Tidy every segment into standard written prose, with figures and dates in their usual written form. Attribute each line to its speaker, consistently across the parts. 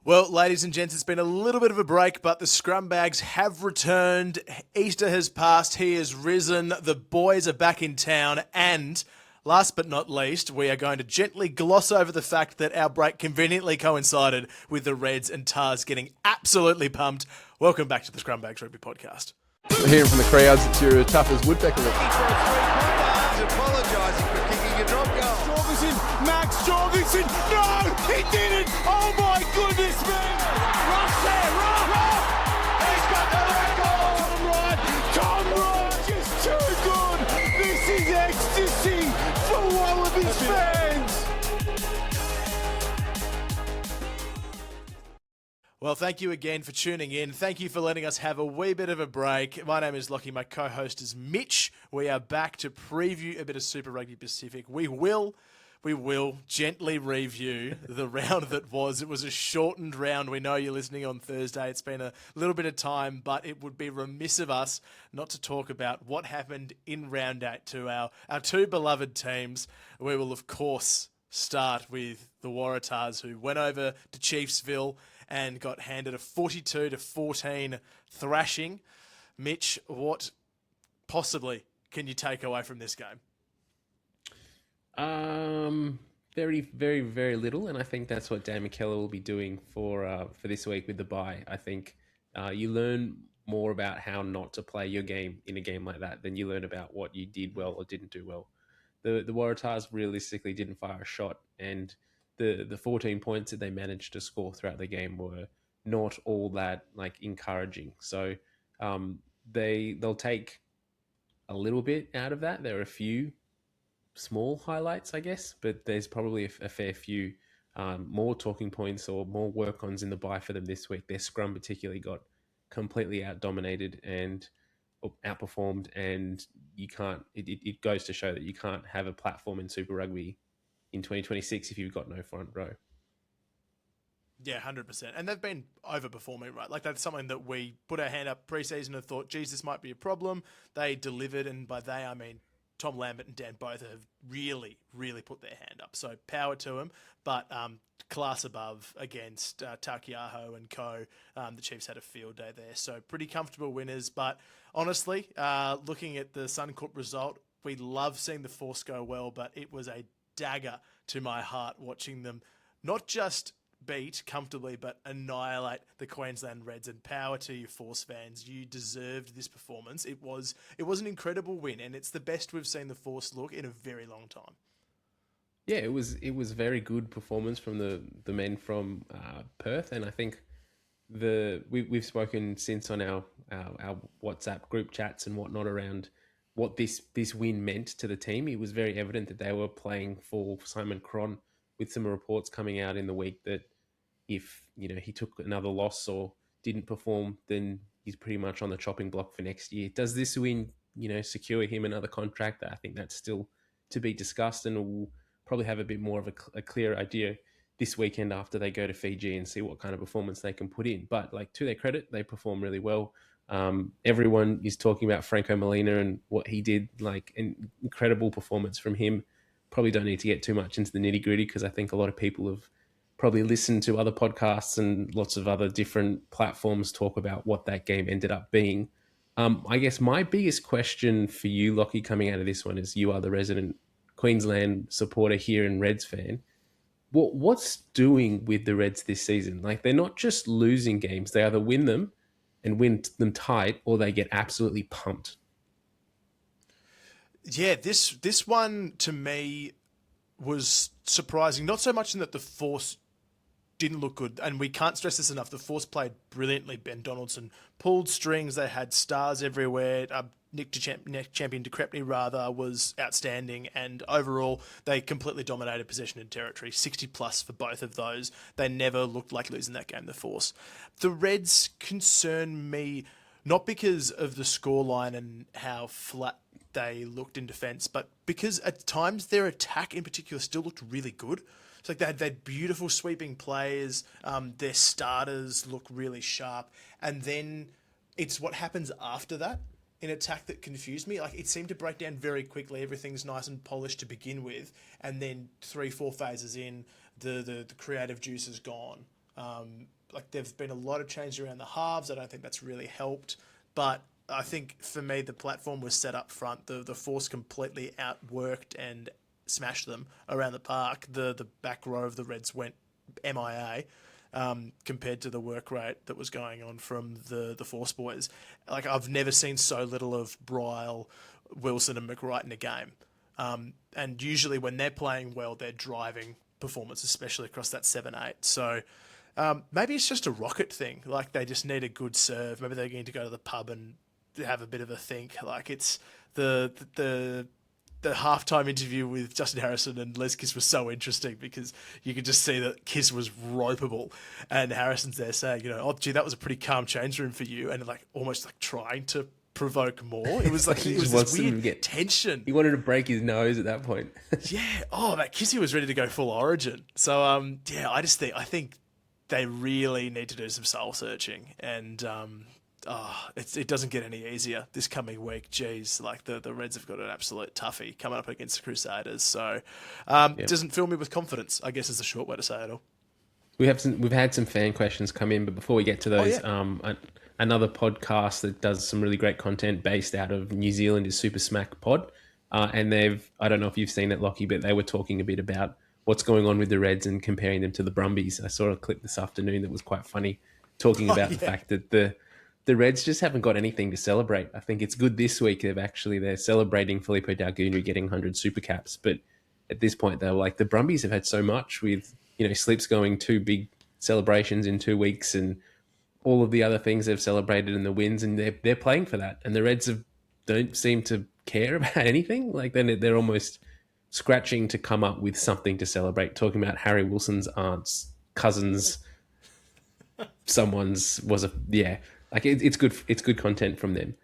Speaker 1: Well, ladies and gents, it's been a little bit of a break, but the Scrumbags have returned. Easter has passed. He has risen. The boys are back in town. And last but not least, we are going to gently gloss over the fact that our break conveniently coincided with the Reds and Tahs getting absolutely pumped. Welcome back to the Scrumbags Rugby Podcast.
Speaker 2: We're hearing from the crowds that you're tough as woodpecker.
Speaker 3: Apologising for kicking a drop goal.
Speaker 4: Max Jorgensen, no, he didn't! Oh my goodness me! Ross there, Ross! He's got the record! Tom Wright, just too good! This is ecstasy for Wallaroos fans!
Speaker 1: Well, thank you again for tuning in. Thank you for letting us have a wee bit of a break. My name is Lachie. My co-host is Mitch. We are back to preview a bit of Super Rugby Pacific. We will gently review the round that was. It was a shortened round. We know you're listening on Thursday. It's been a little bit of time, but it would be remiss of us not to talk about what happened in round 8 to our two beloved teams. We will, of course, start with the Wallaroos, who went over to Chiefsville and got handed a 42-14 thrashing. Mitch, what possibly can you take away from this game?
Speaker 5: Very, very, very little, and I think that's what Dan McKellar will be doing for this week with the bye. I think you learn more about how not to play your game in a game like that than you learn about what you did well or didn't do well. The Waratahs realistically didn't fire a shot, and the 14 points that they managed to score throughout the game were not all that encouraging. So they'll take a little bit out of that. There are a few small highlights, I guess, but there's probably a fair few more talking points or more work-ons in the bye for them this week. Their scrum particularly got completely out-dominated and outperformed, and you can't. It goes to show that you can't have a platform in Super Rugby in 2026 if you've got no front row.
Speaker 1: Yeah, 100%. And they've been overperforming, right? Like, that's something that we put our hand up pre-season and thought, geez, this might be a problem. They delivered, and by they, I mean Tom Lambert and Dan both have really, really put their hand up. So power to them, but class above against Takiaho and co. The Chiefs had a field day there. So pretty comfortable winners. But honestly, looking at the Suncorp result, we love seeing the Force go well, but it was a dagger to my heart watching them not just beat comfortably, but annihilate the Queensland Reds. And power to you, Force fans. You deserved this performance. It was an incredible win, and it's the best we've seen the Force look in a very long time.
Speaker 5: Yeah, it was very good performance from the men from Perth, and I think we've spoken since on our WhatsApp group chats and whatnot around what this win meant to the team. It was very evident that they were playing for Simon Cron, with some reports coming out in the week that if he took another loss or didn't perform, then he's pretty much on the chopping block for next year. Does this win secure him another contract? I think that's still to be discussed, and we'll probably have a bit more of a clear idea this weekend after they go to Fiji and see what kind of performance they can put in. But to their credit, they perform really well. Everyone is talking about Franco Molina and what he did, an incredible performance from him. Probably don't need to get too much into the nitty gritty because I think a lot of people have probably listened to other podcasts and lots of other different platforms talk about what that game ended up being. I guess my biggest question for you, Lachie, coming out of this one, is you are the resident Queensland supporter here and Reds fan. What's doing with the Reds this season? They're not just losing games. They either win them and win them tight, or they get absolutely pumped.
Speaker 1: Yeah, this one to me was surprising. Not so much in that the Force didn't look good, and we can't stress this enough. The Force played brilliantly. Ben Donaldson pulled strings. They had stars everywhere. Nick Champion de Crepney, rather, was outstanding, and overall they completely dominated possession and territory. 60+ for both of those. They never looked like losing that game, the Force. The Reds concern me not because of the scoreline and how flat they looked in defence, but because at times their attack in particular still looked really good. It's like they had beautiful sweeping players. Their starters look really sharp. And then it's what happens after that in attack that confused me. It seemed to break down very quickly. Everything's nice and polished to begin with. And then 3-4 phases in, the creative juice is gone. Like there've been a lot of change around the halves. I don't think that's really helped. But I think for me, the platform was set up front. The Force completely outworked and smashed them around the park. The back row of the Reds went MIA. Compared to the work rate that was going on from the Force boys. Like, I've never seen so little of Bryle, Wilson and McWright in a game. And usually when they're playing well, they're driving performance, especially across that 7-8. So maybe it's just a Rocket thing. Like, they just need a good serve. Maybe they need to go to the pub and have a bit of a think. Like, it's the halftime interview with Justin Harrison and Les Kiss was so interesting because you could just see that Kiss was ropeable, and Harrison's there saying, oh, gee, that was a pretty calm change room for you, and like almost like trying to provoke more. It was like it was this weird tension.
Speaker 5: He wanted to break his nose at that point.
Speaker 1: Yeah. Oh, that Kissy was ready to go full Origin. So I think they really need to do some soul searching, and it doesn't get any easier this coming week. Jeez, like the Reds have got an absolute toughie coming up against the Crusaders. So it doesn't fill me with confidence, I guess is the short way to say it all.
Speaker 5: We've had some fan questions come in, but before we get to those, another podcast that does some really great content based out of New Zealand is Super Smack Pod. And I don't know if you've seen it, Lachie, but they were talking a bit about what's going on with the Reds and comparing them to the Brumbies. I saw a clip this afternoon that was quite funny, talking about the fact that the Reds just haven't got anything to celebrate. I think it's good this week. They're celebrating Filippo Daugunu getting 100 super caps. But at this point, they're like, the Brumbies have had so much with, Slips going 2 big celebrations in 2 weeks and all of the other things they've celebrated in the wins, and they're playing for that. And the Reds don't seem to care about anything. Like they're almost scratching to come up with something to celebrate, talking about Harry Wilson's aunt's cousin's someone's like it's good. It's good content from them.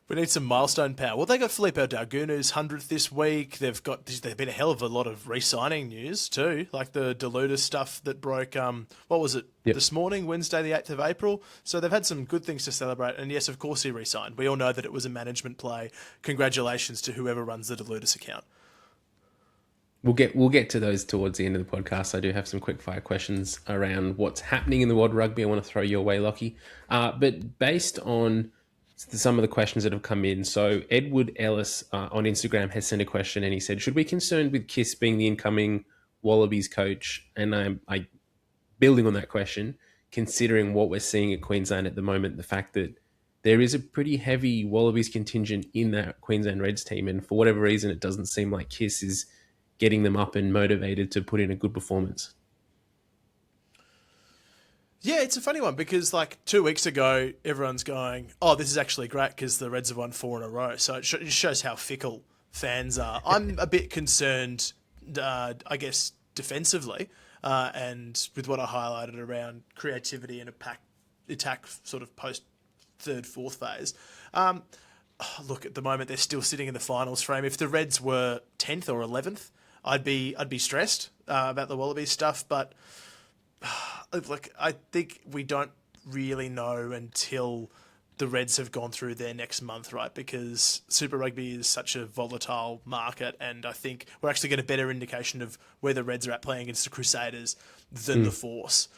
Speaker 1: We need some milestone power. Well, they got Filippo Daugunu's 100th this week. There've been a hell of a lot of re-signing news too, like the Deluda stuff that broke. What was it this morning, Wednesday, the 8th of April? So they've had some good things to celebrate. And yes, of course, he re-signed. We all know that it was a management play. Congratulations to whoever runs the Deludus account.
Speaker 5: We'll get to those towards the end of the podcast. I do have some quick fire questions around what's happening in the world of rugby. I want to throw your way, Lachie. But based on some of the questions that have come in, so Edward Ellis on Instagram has sent a question, and he said, "Should we be concerned with Kiss being the incoming Wallabies coach?" And I building on that question, considering what we're seeing at Queensland at the moment, the fact that there is a pretty heavy Wallabies contingent in that Queensland Reds team, and for whatever reason, it doesn't seem like Kiss is getting them up and motivated to put in a good performance.
Speaker 1: Yeah, it's a funny one because like 2 weeks ago, everyone's going, oh, this is actually great because the Reds have won 4 in a row. So it just shows how fickle fans are. I'm a bit concerned, I guess, defensively and with what I highlighted around creativity and attack sort of post 3rd, 4th phase. Look, at the moment, they're still sitting in the finals frame. If the Reds were 10th or 11th, I'd be stressed about the Wallabies stuff, but look, I think we don't really know until the Reds have gone through their next month, right? Because Super Rugby is such a volatile market, and I think we're actually getting a better indication of where the Reds are at playing against the Crusaders than the Force.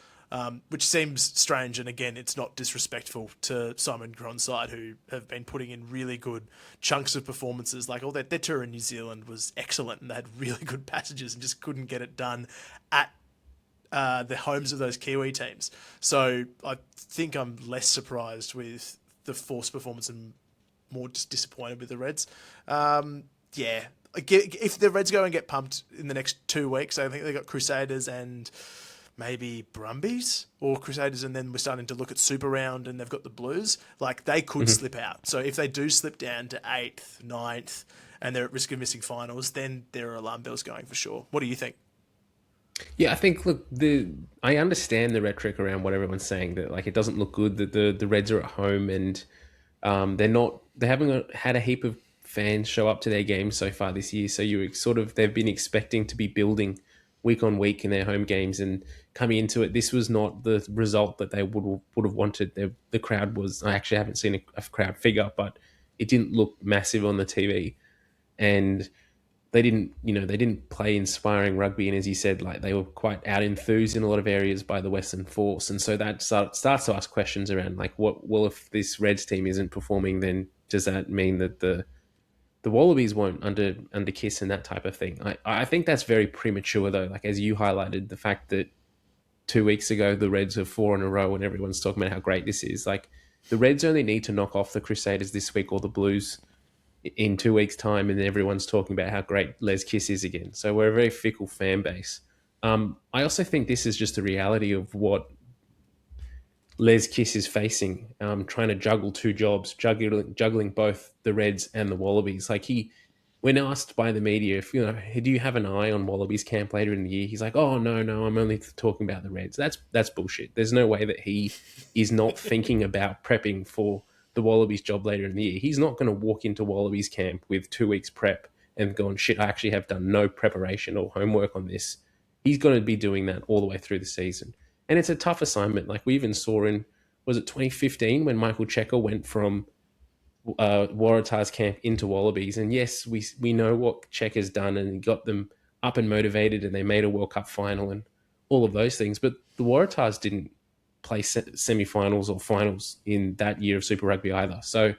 Speaker 1: Which seems strange, and again, it's not disrespectful to Simon Gronside, who have been putting in really good chunks of performances. Like their tour in New Zealand was excellent, and they had really good passages and just couldn't get it done at the homes of those Kiwi teams. So I think I'm less surprised with the Force performance and more just disappointed with the Reds. If the Reds go and get pumped in the next 2 weeks, I think they got Crusaders and maybe Brumbies or Crusaders, and then we're starting to look at Super Round and they've got the Blues. Like they could slip out. So if they do slip down to 8th, 9th, and they're at risk of missing finals, then there are alarm bells going for sure. What do you think?
Speaker 5: Yeah, I think, look, I understand the rhetoric around what everyone's saying, that like it doesn't look good that the Reds are at home and they haven't had a heap of fans show up to their games so far this year. So they've been expecting to be building week on week in their home games, and coming into it, this was not the result that they would have wanted. The crowd was, I actually haven't seen a crowd figure, but it didn't look massive on the TV. And they didn't play inspiring rugby, and as you said, like they were quite out enthused in a lot of areas by the Western Force, and so that starts to ask questions around like, if this Reds team isn't performing, then does that mean that the Wallabies won't under Kiss and that type of thing? I think that's very premature though. Like as you highlighted, the fact that 2 weeks ago the Reds are 4 in a row and everyone's talking about how great this is. Like the Reds only need to knock off the Crusaders this week or the Blues in 2 weeks' time, and then everyone's talking about how great Les Kiss is again. So we're a very fickle fan base. I also think this is just the reality of what Les Kiss is facing, trying to juggle 2 jobs, juggling both the Reds and the Wallabies. Like when asked by the media if, do you have an eye on Wallabies camp later in the year? He's like, oh, no, I'm only talking about the Reds. That's bullshit. There's no way that he is not thinking about prepping for the Wallabies job later in the year. He's not going to walk into Wallabies camp with 2 weeks prep and going, shit, I actually have done no preparation or homework on this. He's going to be doing that all the way through the season. And it's a tough assignment. Like we even saw in, was it 2015 when Michael Checker went from Waratahs camp into Wallabies? And yes, we know what Checker's done, and he got them up and motivated, and they made a World Cup final and all of those things. But the Waratahs didn't play semi-finals or finals in that year of Super Rugby either. So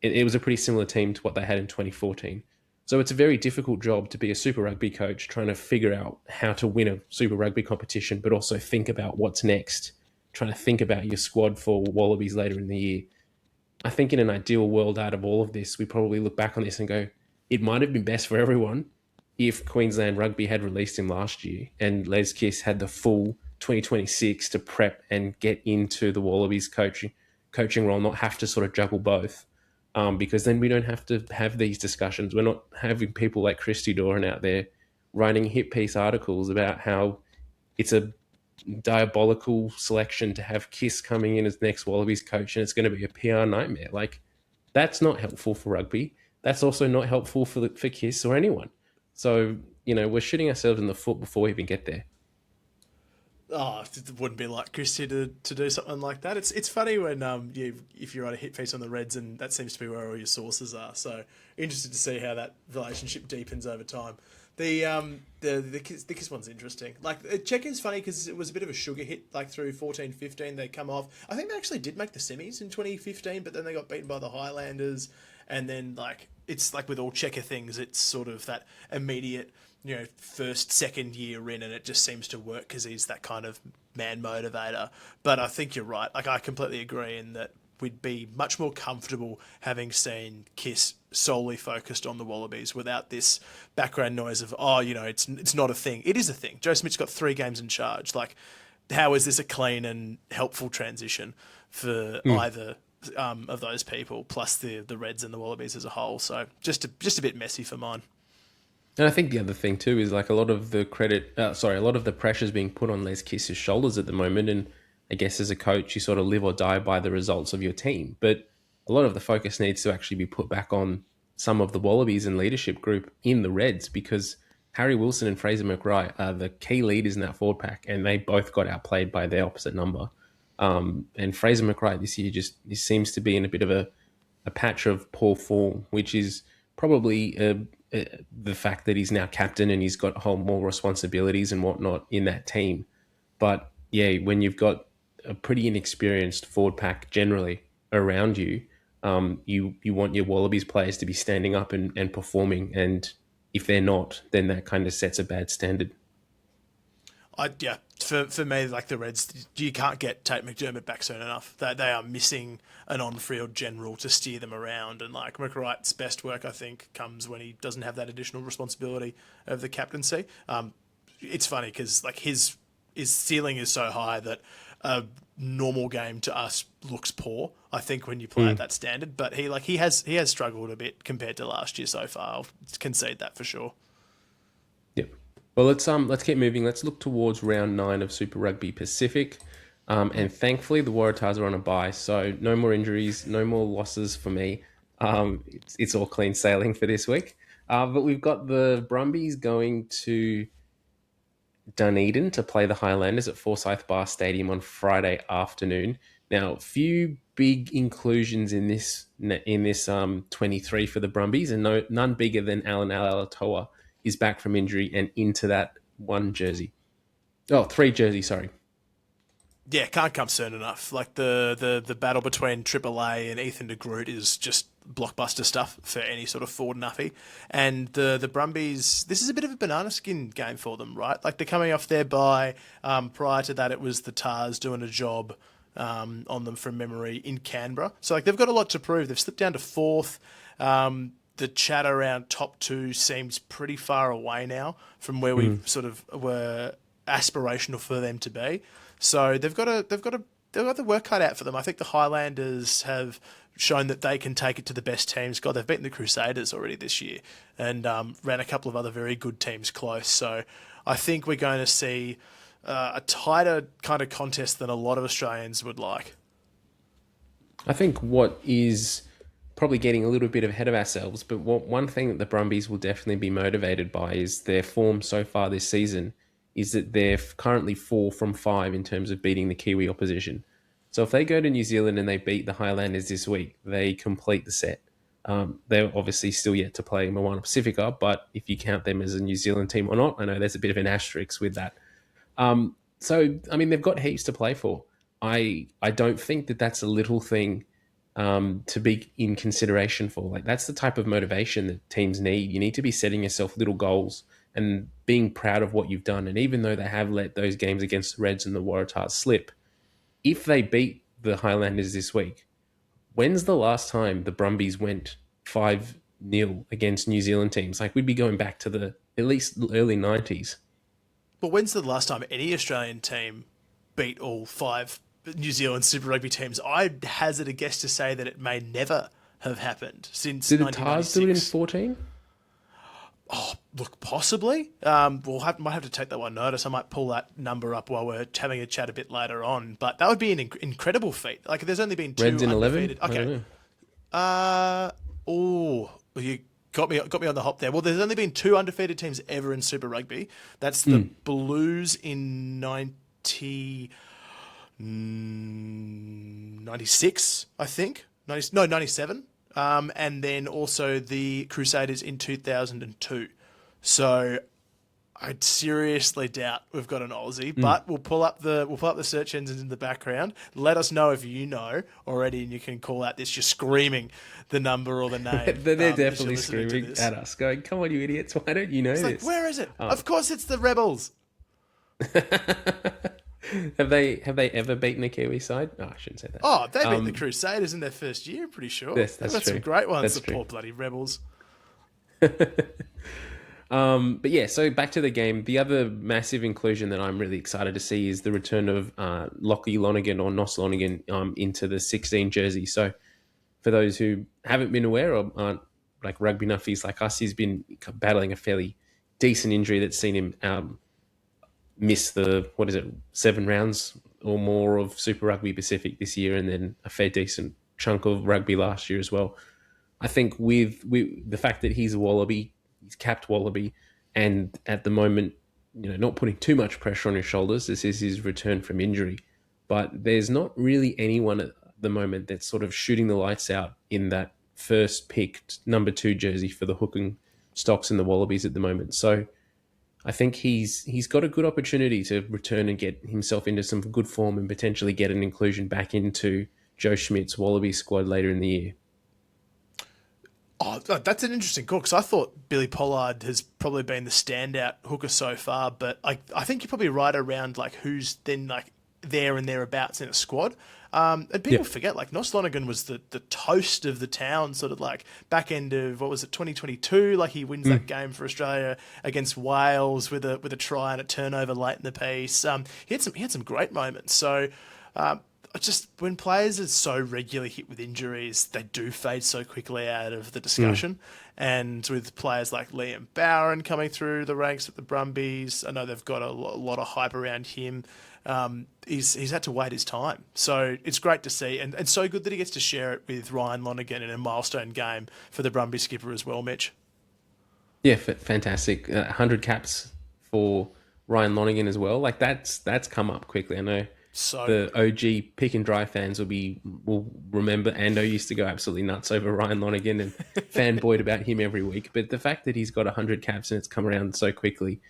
Speaker 5: it was a pretty similar team to what they had in 2014. So it's a very difficult job to be a Super Rugby coach, trying to figure out how to win a Super Rugby competition, but also think about what's next, trying to think about your squad for Wallabies later in the year. I think in an ideal world out of all of this, we probably look back on this and go, it might have been best for everyone if Queensland Rugby had released him last year and Les Kiss had the full 2026 to prep and get into the Wallabies coaching role, not have to sort of juggle both, because then we don't have to have these discussions. We're not having people like Christy Doran out there writing hit piece articles about how it's a diabolical selection to have Kiss coming in as next Wallabies coach and it's going to be a PR nightmare. Like that's not helpful for rugby. That's also not helpful for Kiss or anyone. So, we're shooting ourselves in the foot before we even get there.
Speaker 1: Oh, it wouldn't be like Christy to do something like that. It's funny when if you write a hit piece on the Reds, and that seems to be where all your sources are. So interested to see how that relationship deepens over time. The Kiss one's interesting. Like Check-in's funny because it was a bit of a sugar hit. Like through 14-15, they come off. I think they actually did make the semis in 2015, but then they got beaten by the Highlanders. And then it's like with all Checker things, it's sort of that immediate, first, second year in, and it just seems to work because he's that kind of man motivator. But I think you're right. Like I completely agree in that we'd be much more comfortable having seen Kiss solely focused on the Wallabies without this background noise of, it's not a thing. It is a thing. Joe Smith's got 3 games in charge. Like, how is this a clean and helpful transition for either of those people, plus the Reds and the Wallabies as a whole? So just a bit messy for mine.
Speaker 5: And I think the other thing too is like a lot of the pressure's being put on Les Kiss's shoulders at the moment. And I guess as a coach, you sort of live or die by the results of your team. But a lot of the focus needs to actually be put back on some of the Wallabies and leadership group in the Reds, because Harry Wilson and Fraser McRae are the key leaders in that forward pack, and they both got outplayed by their opposite number. And Fraser McRae this year he seems to be in a bit of a patch of poor form, which is probably the fact that he's now captain and he's got a whole more responsibilities and whatnot in that team. But yeah, when you've got a pretty inexperienced forward pack generally around you, you want your Wallabies players to be standing up and performing. And if they're not, then that kind of sets a bad standard.
Speaker 1: For me, like the Reds, you can't get Tate McDermott back soon enough. They are missing an on-field general to steer them around. And like McWright's best work, I think, comes when he doesn't have that additional responsibility of the captaincy. It's funny because like his ceiling is so high that a normal game to us looks poor, I think, when you play at that standard. But he has struggled a bit compared to last year so far. I'll concede that for sure.
Speaker 5: Yep. Well, let's keep moving. Let's look towards round 9 of Super Rugby Pacific. And thankfully, the Waratahs are on a bye, so no more injuries, no more losses for me. It's all clean sailing for this week. But we've got the Brumbies going to Dunedin to play the Highlanders at Forsyth Bar Stadium on Friday afternoon. Now, a few big inclusions in this 23 for the Brumbies, and none bigger than Alan Alatoa is back from injury and into that 3 jersey, sorry.
Speaker 1: Yeah, can't come soon enough. Like the battle between AAA and Ethan de Groot is just blockbuster stuff for any sort of forward nuffy. And the Brumbies, this is a bit of a banana skin game for them, right? Like they're coming off their bye. Prior to that, it was the Tahs doing a job on them from memory in Canberra. So like they've got a lot to prove. They've slipped down to 4th. The chat around top 2 seems pretty far away now from where we sort of were aspirational for them to be. So they've got the work cut out for them. I think the Highlanders have shown that they can take it to the best teams. God, they've beaten the Crusaders already this year and ran a couple of other very good teams close. So I think we're going to see a tighter kind of contest than a lot of Australians would like.
Speaker 5: I think what is probably getting a little bit ahead of ourselves, but one thing that the Brumbies will definitely be motivated by is their form so far this season is that they're currently 4 from 5 in terms of beating the Kiwi opposition. So if they go to New Zealand and they beat the Highlanders this week, they complete the set. They're obviously still yet to play Moana Pacifica, but if you count them as a New Zealand team or not, I know there's a bit of an asterisk with that. So, I mean, they've got heaps to play for. I don't think that that's a little thing to be in consideration for. Like that's the type of motivation that teams need. You need to be setting yourself little goals and being proud of what you've done. And even though they have let those games against the Reds and the Waratahs slip, if they beat the Highlanders this week, when's the last time the Brumbies went 5-0 against New Zealand teams? Like we'd be going back to the at least early 90s.
Speaker 1: But when's the last time any Australian team beat all 5 New Zealand Super Rugby teams? I'd hazard a guess to say that it may never have happened since 1996.
Speaker 5: Did the Tahs do it in 14?
Speaker 1: Oh, look, possibly. Might have to take that one notice. I might pull that number up while we're having a chat a bit later on. But that would be an incredible feat. Like, there's only been 2
Speaker 5: Reds in 11?
Speaker 1: Okay. You got me on the hop there. Well, there's only been 2 undefeated teams ever in Super Rugby. That's the Blues in 96, I think. 97. And then also the Crusaders in 2002. So I'd seriously doubt we've got an Aussie, but we'll pull up the search engines in the background. Let us know if you know already, and you can call out this. You're screaming the number or the name.
Speaker 5: They're definitely screaming at us, going, "Come on, you idiots! Why don't you know this?"
Speaker 1: Like, where is it? Of course, it's the Rebels.
Speaker 5: Have they ever beaten a Kiwi side? No, I shouldn't say that.
Speaker 1: Oh, they beat the Crusaders in their first year, I'm pretty sure.
Speaker 5: Yes,
Speaker 1: They've
Speaker 5: that's
Speaker 1: got
Speaker 5: true.
Speaker 1: some great ones,
Speaker 5: That's
Speaker 1: the
Speaker 5: true.
Speaker 1: poor bloody Rebels.
Speaker 5: But yeah, so back to the game. The other massive inclusion that I'm really excited to see is the return of Lachie Lonergan or Nos Lonergan into the 16 jersey. So for those who haven't been aware or aren't like rugby nuffies like us, he's been battling a fairly decent injury that's seen him miss the 7 rounds or more of Super Rugby Pacific this year, and then a fair decent chunk of rugby last year as well. I think with the fact that he's a Wallaby, he's capped Wallaby, and at the moment, not putting too much pressure on his shoulders. This is his return from injury, but there's not really anyone at the moment that's sort of shooting the lights out in that first picked number 2 jersey for the hooking stocks and the Wallabies at the moment. So I think he's got a good opportunity to return and get himself into some good form and potentially get an inclusion back into Joe Schmidt's Wallaby squad later in the year.
Speaker 1: Oh, that's an interesting call, because I thought Billy Pollard has probably been the standout hooker so far, but I think you're probably right around like who's then like there and thereabouts in a squad. And people forget, like, Nos Lonergan was the toast of the town, sort of like back end of, 2022? Like, he wins that game for Australia against Wales with a try and a turnover late in the piece. He had some great moments. So, just when players are so regularly hit with injuries, they do fade so quickly out of the discussion. And with players like Liam Bowen coming through the ranks at the Brumbies, I know they've got a lot of hype around him. He's had to wait his time. So it's great to see, and so good that he gets to share it with Ryan Lonergan in a milestone game for the Brumbies skipper as well, Mitch.
Speaker 5: Yeah, fantastic. 100 caps for Ryan Lonergan as well. Like that's come up quickly. I know
Speaker 1: So
Speaker 5: the OG pick and dry fans will remember Ando used to go absolutely nuts over Ryan Lonergan and fanboyed about him every week. But the fact that he's got 100 caps and it's come around so quickly,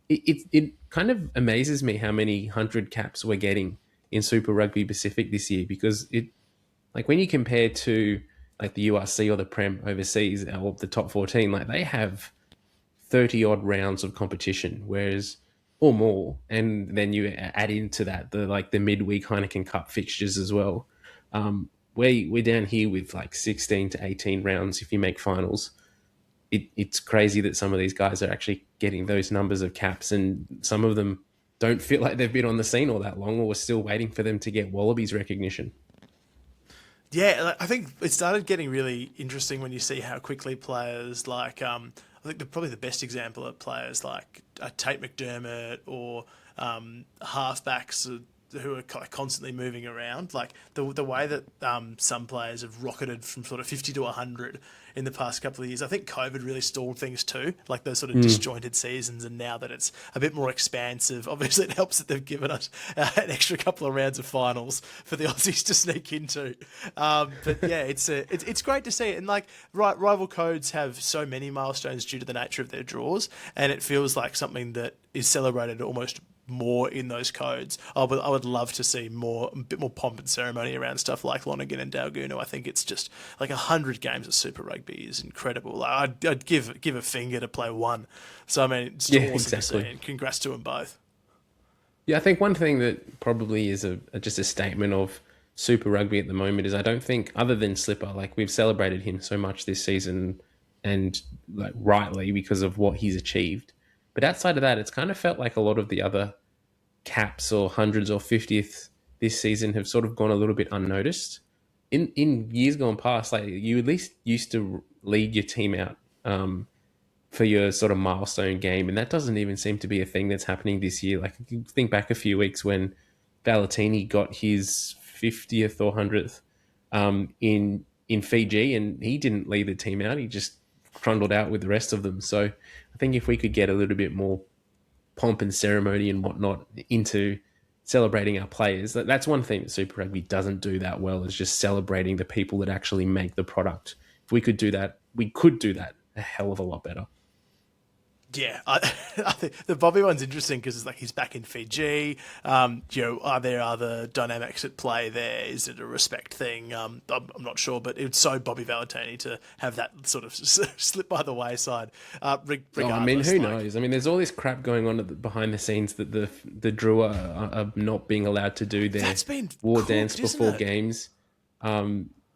Speaker 5: it kind of amazes me how many 100 caps we're getting in Super Rugby Pacific this year, because like when you compare to like the URC or the Prem overseas or the top 14, like they have 30 odd rounds of competition, whereas or more, and then you add into that the midweek Heineken Cup fixtures as well. We're down here with like 16 to 18 rounds if you make finals. It's crazy that some of these guys are actually getting those numbers of caps, and some of them don't feel like they've been on the scene all that long, or we're still waiting for them to get Wallabies recognition.
Speaker 1: yeah, I think it started getting really interesting when you see how quickly players like I think probably the best example of players like Tate McDermott or halfbacks who are constantly moving around. Like the way that some players have rocketed from sort of 50 to 100 in the past couple of years. I think COVID really stalled things too, like those sort of disjointed seasons. And now that it's a bit more expansive, obviously it helps that they've given us an extra couple of rounds of finals for the Aussies to sneak into. But yeah, it's great to see it. And like rival codes have so many milestones due to the nature of their draws, and it feels like something that is celebrated almost more in those codes. I would love to see a bit more pomp and ceremony around stuff like Lonergan and Dalguna. I think it's just like 100 games of Super Rugby is incredible. Like, I'd give a finger to play one. So I mean, it's awesome to see, and congrats to them both.
Speaker 5: Yeah, I think one thing that probably is just a statement of Super Rugby at the moment is I don't think, other than Slipper, like we've celebrated him so much this season, and like rightly because of what he's achieved. But outside of that, it's kind of felt like a lot of the other caps or hundreds or 50th this season have sort of gone a little bit unnoticed. In years gone past, like you at least used to lead your team out for your sort of milestone game, and that doesn't even seem to be a thing that's happening this year. Like you think back a few weeks when Valentini got his 50th or 100th in Fiji, and he didn't lead the team out. He just trundled out with the rest of them. So I think if we could get a little bit more pomp and ceremony and whatnot into celebrating our players, that's one thing that Super Rugby doesn't do that well, is just celebrating the people that actually make the product. If we could do that, a hell of a lot better.
Speaker 1: Yeah, I think the Bobby one's interesting because it's like he's back in Fiji. Are there other dynamics at play there? Is it a respect thing? I'm not sure, but it's so Bobby Valentini to have that sort of slip by the wayside. Regardless,
Speaker 5: who knows? I mean, there's all this crap going on behind the scenes that the Drua are not being allowed to do their war dance before games.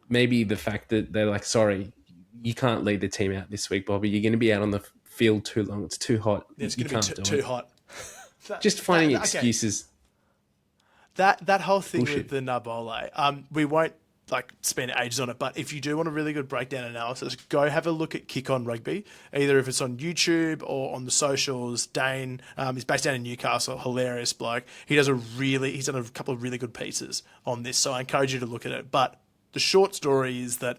Speaker 5: Maybe the fact that they're like, sorry, you can't lead the team out this week, Bobby. You're going to be out on the field too long. It's too hot.
Speaker 1: It's going to be too hot.
Speaker 5: Just finding excuses.
Speaker 1: That whole thing with the Nabole, we won't spend ages on it, but if you do want a really good breakdown analysis, go have a look at Kick On Rugby, either if it's on YouTube or on the socials. Dane, he's based down in Newcastle, hilarious bloke. He's done a couple of really good pieces on this, so I encourage you to look at it. But the short story is that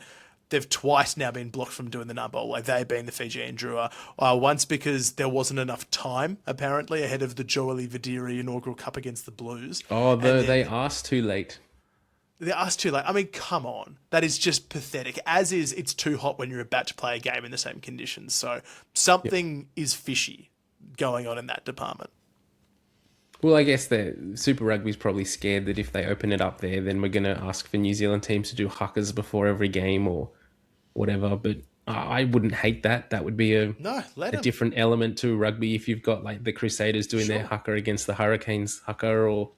Speaker 1: they've twice now been blocked from doing the Nabole, like they being the Fijian Drua. Once because there wasn't enough time, apparently, ahead of the Joeli Vidiri inaugural cup against the Blues.
Speaker 5: Oh, they asked too late.
Speaker 1: They asked too late. I mean, come on. That is just pathetic. As is, it's too hot when you're about to play a game in the same conditions. So something is fishy going on in that department.
Speaker 5: Well, I guess the Super Rugby's probably scared that if they open it up there, then we're going to ask for New Zealand teams to do huckers before every game or whatever. But I wouldn't hate that. That would be a different element to rugby if you've got like the Crusaders doing their hucker against the Hurricanes hucker or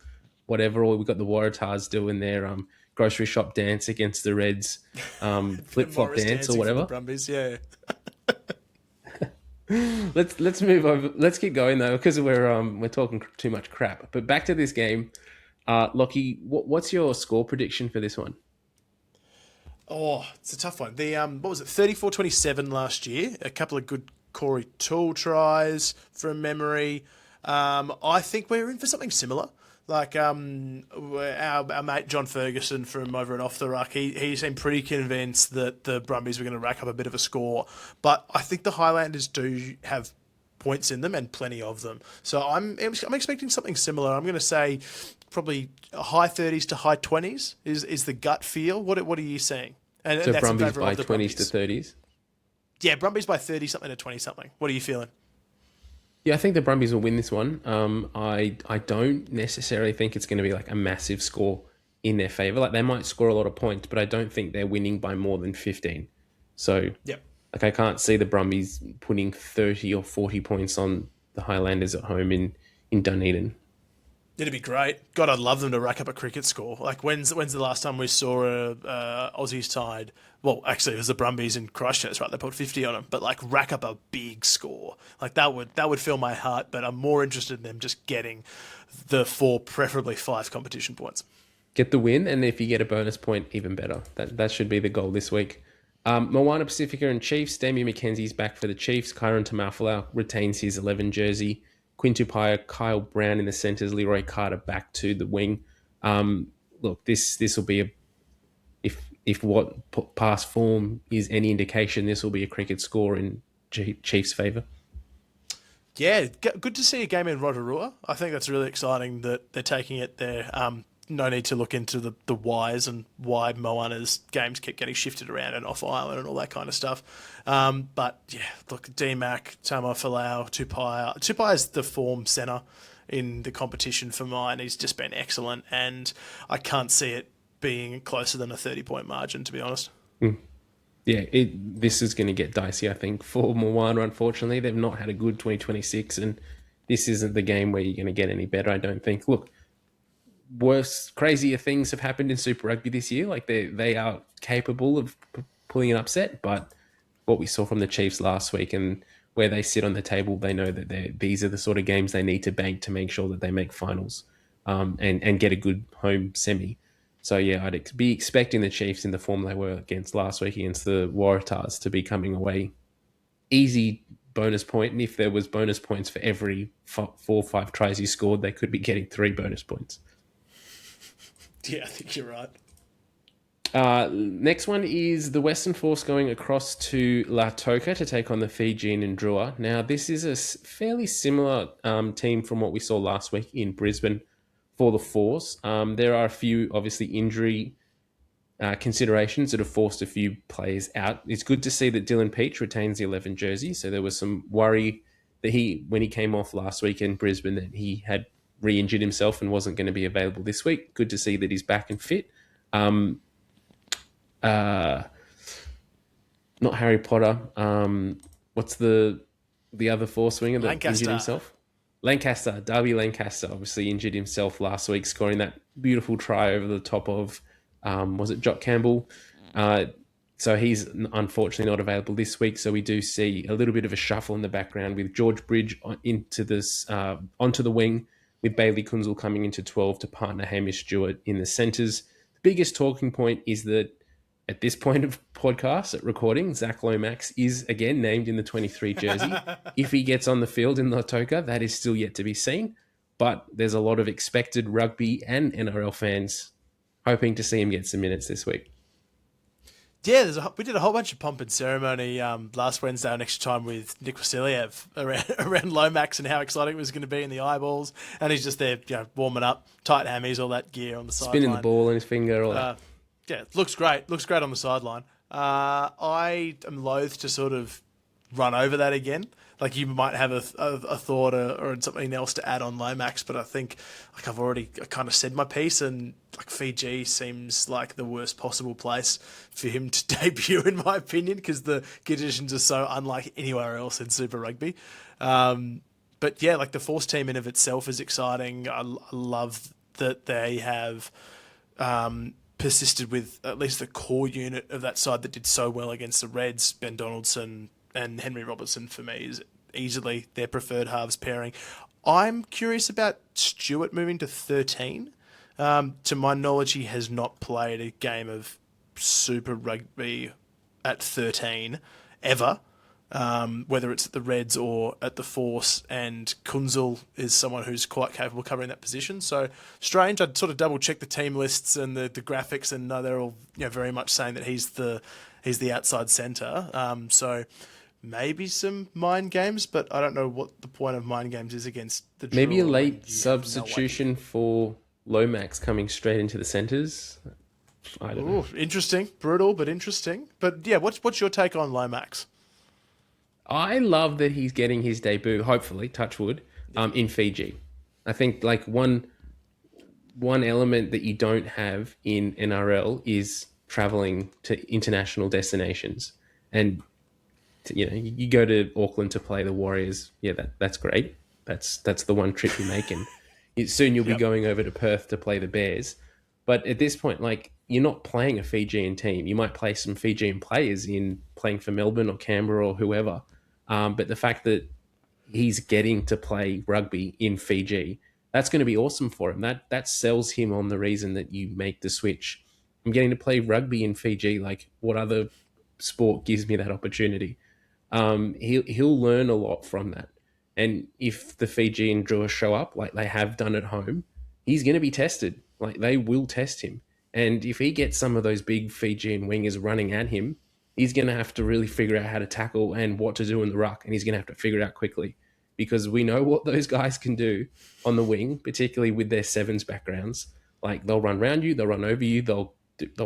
Speaker 5: whatever, or we've got the Waratahs doing their grocery shop dance against the Reds, flip-flop dance or whatever.
Speaker 1: Brumbies, yeah.
Speaker 5: Let's move over. Let's keep going though, because we're talking too much crap. But back to this game, Lachie, what's your score prediction for this one?
Speaker 1: Oh, it's a tough one. The what was it? 34-27 last year. A couple of good Corey Toole tries from memory. I think we're in for something similar. Like our mate John Ferguson from over at Off the Ruck, he seemed pretty convinced that the Brumbies were going to rack up a bit of a score. But I think the Highlanders do have points in them and plenty of them. So I'm expecting something similar. I'm going to say probably high 30s to high 20s is the gut feel. What are you seeing? And
Speaker 5: So
Speaker 1: that's in
Speaker 5: Brumbies
Speaker 1: favour
Speaker 5: by
Speaker 1: of the
Speaker 5: 20s to
Speaker 1: Brumbies.
Speaker 5: 30s.
Speaker 1: Yeah, Brumbies by 30 something to 20 something. What are you feeling?
Speaker 5: Yeah, I think the Brumbies will win this one. I don't necessarily think it's going to be like a massive score in their favour. Like they might score a lot of points, but I don't think they're winning by more than 15. So
Speaker 1: Yep.
Speaker 5: like I can't see the Brumbies putting 30 or 40 points on the Highlanders at home in Dunedin.
Speaker 1: It'd be great. God, I'd love them to rack up a cricket score. Like, when's the last time we saw a Aussies side? Well, actually, it was the Brumbies in Christchurch, right? They put 50 on them, but like rack up a big score. Like that would fill my heart. But I'm more interested in them just getting the 4, preferably 5 competition points.
Speaker 5: Get the win, and if you get a bonus point, even better. That should be the goal this week. Moana Pacifica and Chiefs. Damien McKenzie's back for the Chiefs. Kyron Tamafalau retains his 11 jersey. Quinn Tupaia, Kyle Brown in the centres, Leroy Carter back to the wing. Look, this will be if what past form is any indication, this will be a cricket score in Chiefs' favour.
Speaker 1: Yeah, good to see a game in Rotorua. I think that's really exciting that they're taking it there. No need to look into the whys and why Moana's games kept getting shifted around and off island and all that kind of stuff. But yeah, look, D-Mac, Tama Falau, Tupaia. Tupaia's the form centre in the competition for mine. He's just been excellent, and I can't see it being closer than a 30-point margin, to be honest.
Speaker 5: Yeah, this is going to get dicey, I think, for Moana, unfortunately. They've not had a good 2026, and this isn't the game where you're going to get any better, I don't think. Look, worse, crazier things have happened in Super Rugby this year. Like they are capable of pulling an upset, but what we saw from the Chiefs last week and where they sit on the table, they know that these are the sort of games they need to bank to make sure that they make finals and get a good home semi. So yeah, I'd be expecting the Chiefs in the form they were against last week against the Waratahs to be coming away easy bonus point. And if there was bonus points for every 4 or 5 tries you scored, they could be getting 3 bonus points.
Speaker 1: Yeah, I think you're right.
Speaker 5: Next one is the Western Force going across to Lautoka to take on the Fijian and Drua. Now, this is a fairly similar team from what we saw last week in Brisbane for the Force. There are a few, obviously, injury considerations that have forced a few players out. It's good to see that Dylan Peach retains the 11 jersey. So there was some worry that when he came off last week in Brisbane, that he had re-injured himself and wasn't going to be available this week. Good to see that he's back and fit. Not Harry Potter. What's the other Force winger that injured himself? Darby Lancaster obviously injured himself last week, scoring that beautiful try over the top of, was it Jock Campbell? So he's unfortunately not available this week. So we do see a little bit of a shuffle in the background with George Bridge onto the wing, with Bailey Kunzel coming into 12 to partner Hamish Stewart in the centres. The biggest talking point is that at this point of podcast recording, Zach Lomax is again named in the 23 jersey. If he gets on the field in Lautoka, that is still yet to be seen. But there's a lot of expected rugby and NRL fans hoping to see him get some minutes this week.
Speaker 1: Yeah, we did a whole bunch of pomp and ceremony last Wednesday on Extra Time with Nick Vasiliev around Lomax and how exciting it was going to be in the eyeballs. And he's just there, warming up, tight hammies, all that gear on the sideline.
Speaker 5: Spinning the ball in his finger, all that.
Speaker 1: Yeah, looks great. Looks great on the sideline. I am loath to sort of run over that again. Like you might have a thought or something else to add on Lomax, but I think like I've already kind of said my piece, and like Fiji seems like the worst possible place for him to debut, in my opinion, because the conditions are so unlike anywhere else in Super Rugby. But yeah, like the Force team in of itself is exciting. I love that they have persisted with at least the core unit of that side that did so well against the Reds. Ben Donaldson and Henry Robertson, for me, is easily their preferred halves pairing. I'm curious about Stewart moving to 13. To my knowledge, he has not played a game of Super Rugby at 13 ever, whether it's at the Reds or at the Force, and Kunzel is someone who's quite capable of covering that position. So strange. I'd sort of double check the team lists and the graphics, and no, they're all very much saying that he's the outside centre. So maybe some mind games, but I don't know what the point of mind games is against the Drua.
Speaker 5: Maybe a late substitution for Lomax coming straight into the centres. I don't know.
Speaker 1: Interesting. Brutal, but interesting. But yeah, what's your take on Lomax?
Speaker 5: I love that he's getting his debut, hopefully, touch wood, in Fiji. I think like one element that you don't have in NRL is traveling to international destinations. And you go to Auckland to play the Warriors. Yeah, that's great. That's the one trip you're making. Soon you'll be going over to Perth to play the Bears. But at this point, like, you're not playing a Fijian team. You might play some Fijian players in playing for Melbourne or Canberra or whoever. But the fact that he's getting to play rugby in Fiji, that's going to be awesome for him. That sells him on the reason that you make the switch. I'm getting to play rugby in Fiji. Like, what other sport gives me that opportunity? He'll learn a lot from that. And if the Fijian Drua show up like they have done at home, he's going to be tested. Like, they will test him. And if he gets some of those big Fijian wingers running at him, he's going to have to really figure out how to tackle and what to do in the ruck. And he's going to have to figure it out quickly, because we know what those guys can do on the wing, particularly with their sevens backgrounds. Like, they'll run around you, they'll run over you, they'll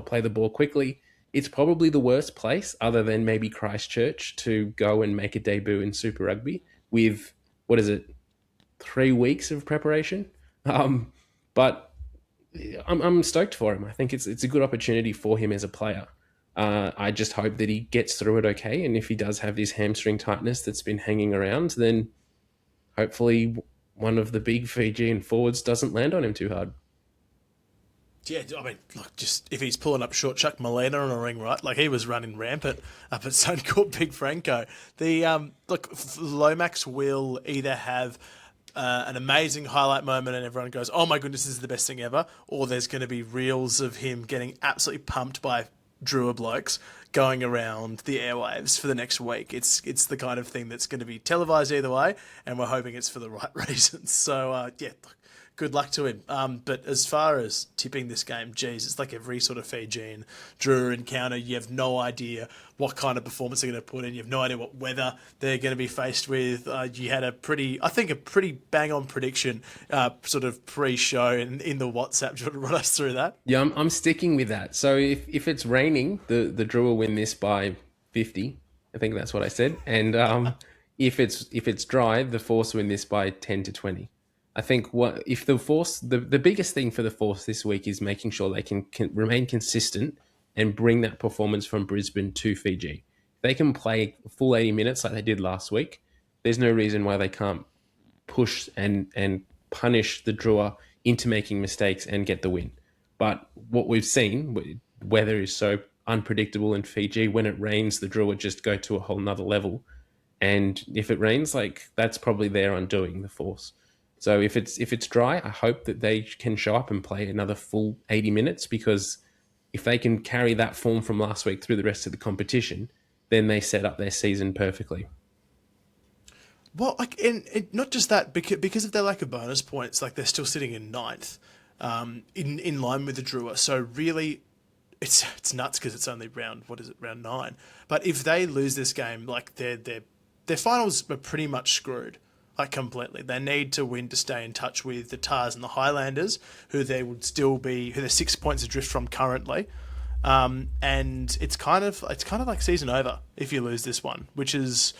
Speaker 5: play the ball quickly. It's probably the worst place, other than maybe Christchurch, to go and make a debut in Super Rugby with, 3 weeks of preparation. But I'm stoked for him. I think it's a good opportunity for him as a player. I just hope that he gets through it okay. And if he does have this hamstring tightness that's been hanging around, then hopefully one of the big Fijian forwards doesn't land on him too hard.
Speaker 1: Yeah, I mean, look, just if he's pulling up short Chuck Molina on a ring, right? Like, he was running rampant up at Suncorp Big Franco. Lomax will either have an amazing highlight moment and everyone goes, oh my goodness, this is the best thing ever, or there's going to be reels of him getting absolutely pumped by Drua blokes going around the airwaves for the next week. It's the kind of thing that's going to be televised either way, and we're hoping it's for the right reasons. So, good luck to him. But as far as tipping this game, geez, it's like every sort of Fijian Drua encounter. You have no idea what kind of performance they're going to put in. You have no idea what weather they're going to be faced with. You had a pretty bang-on prediction sort of pre-show in the WhatsApp. Do you want to run us through that?
Speaker 5: Yeah, I'm sticking with that. So if it's raining, the Drua win this by 50. I think that's what I said. And if it's dry, the Force win this by 10 to 20. I think if the Force, the biggest thing for the Force this week is making sure they can remain consistent and bring that performance from Brisbane to Fiji. If they can play full 80 minutes like they did last week, there's no reason why they can't push and punish the Drua into making mistakes and get the win. But what we've seen, weather is so unpredictable in Fiji. When it rains, the Drua just go to a whole nother level. And if it rains, like, that's probably their undoing, the Force. So if it's dry, I hope that they can show up and play another full 80 minutes, because if they can carry that form from last week through the rest of the competition, then they set up their season perfectly.
Speaker 1: Well, and not just that, because of their lack of bonus points, like, they're still sitting in ninth, in line with the Drua. So really, it's nuts because it's only round 9. But if they lose this game, like, their finals are pretty much screwed. Like, completely. They need to win to stay in touch with the Tahs and the Highlanders, who they're 6 points adrift from currently. And it's kind of like season over if you lose this one, which is,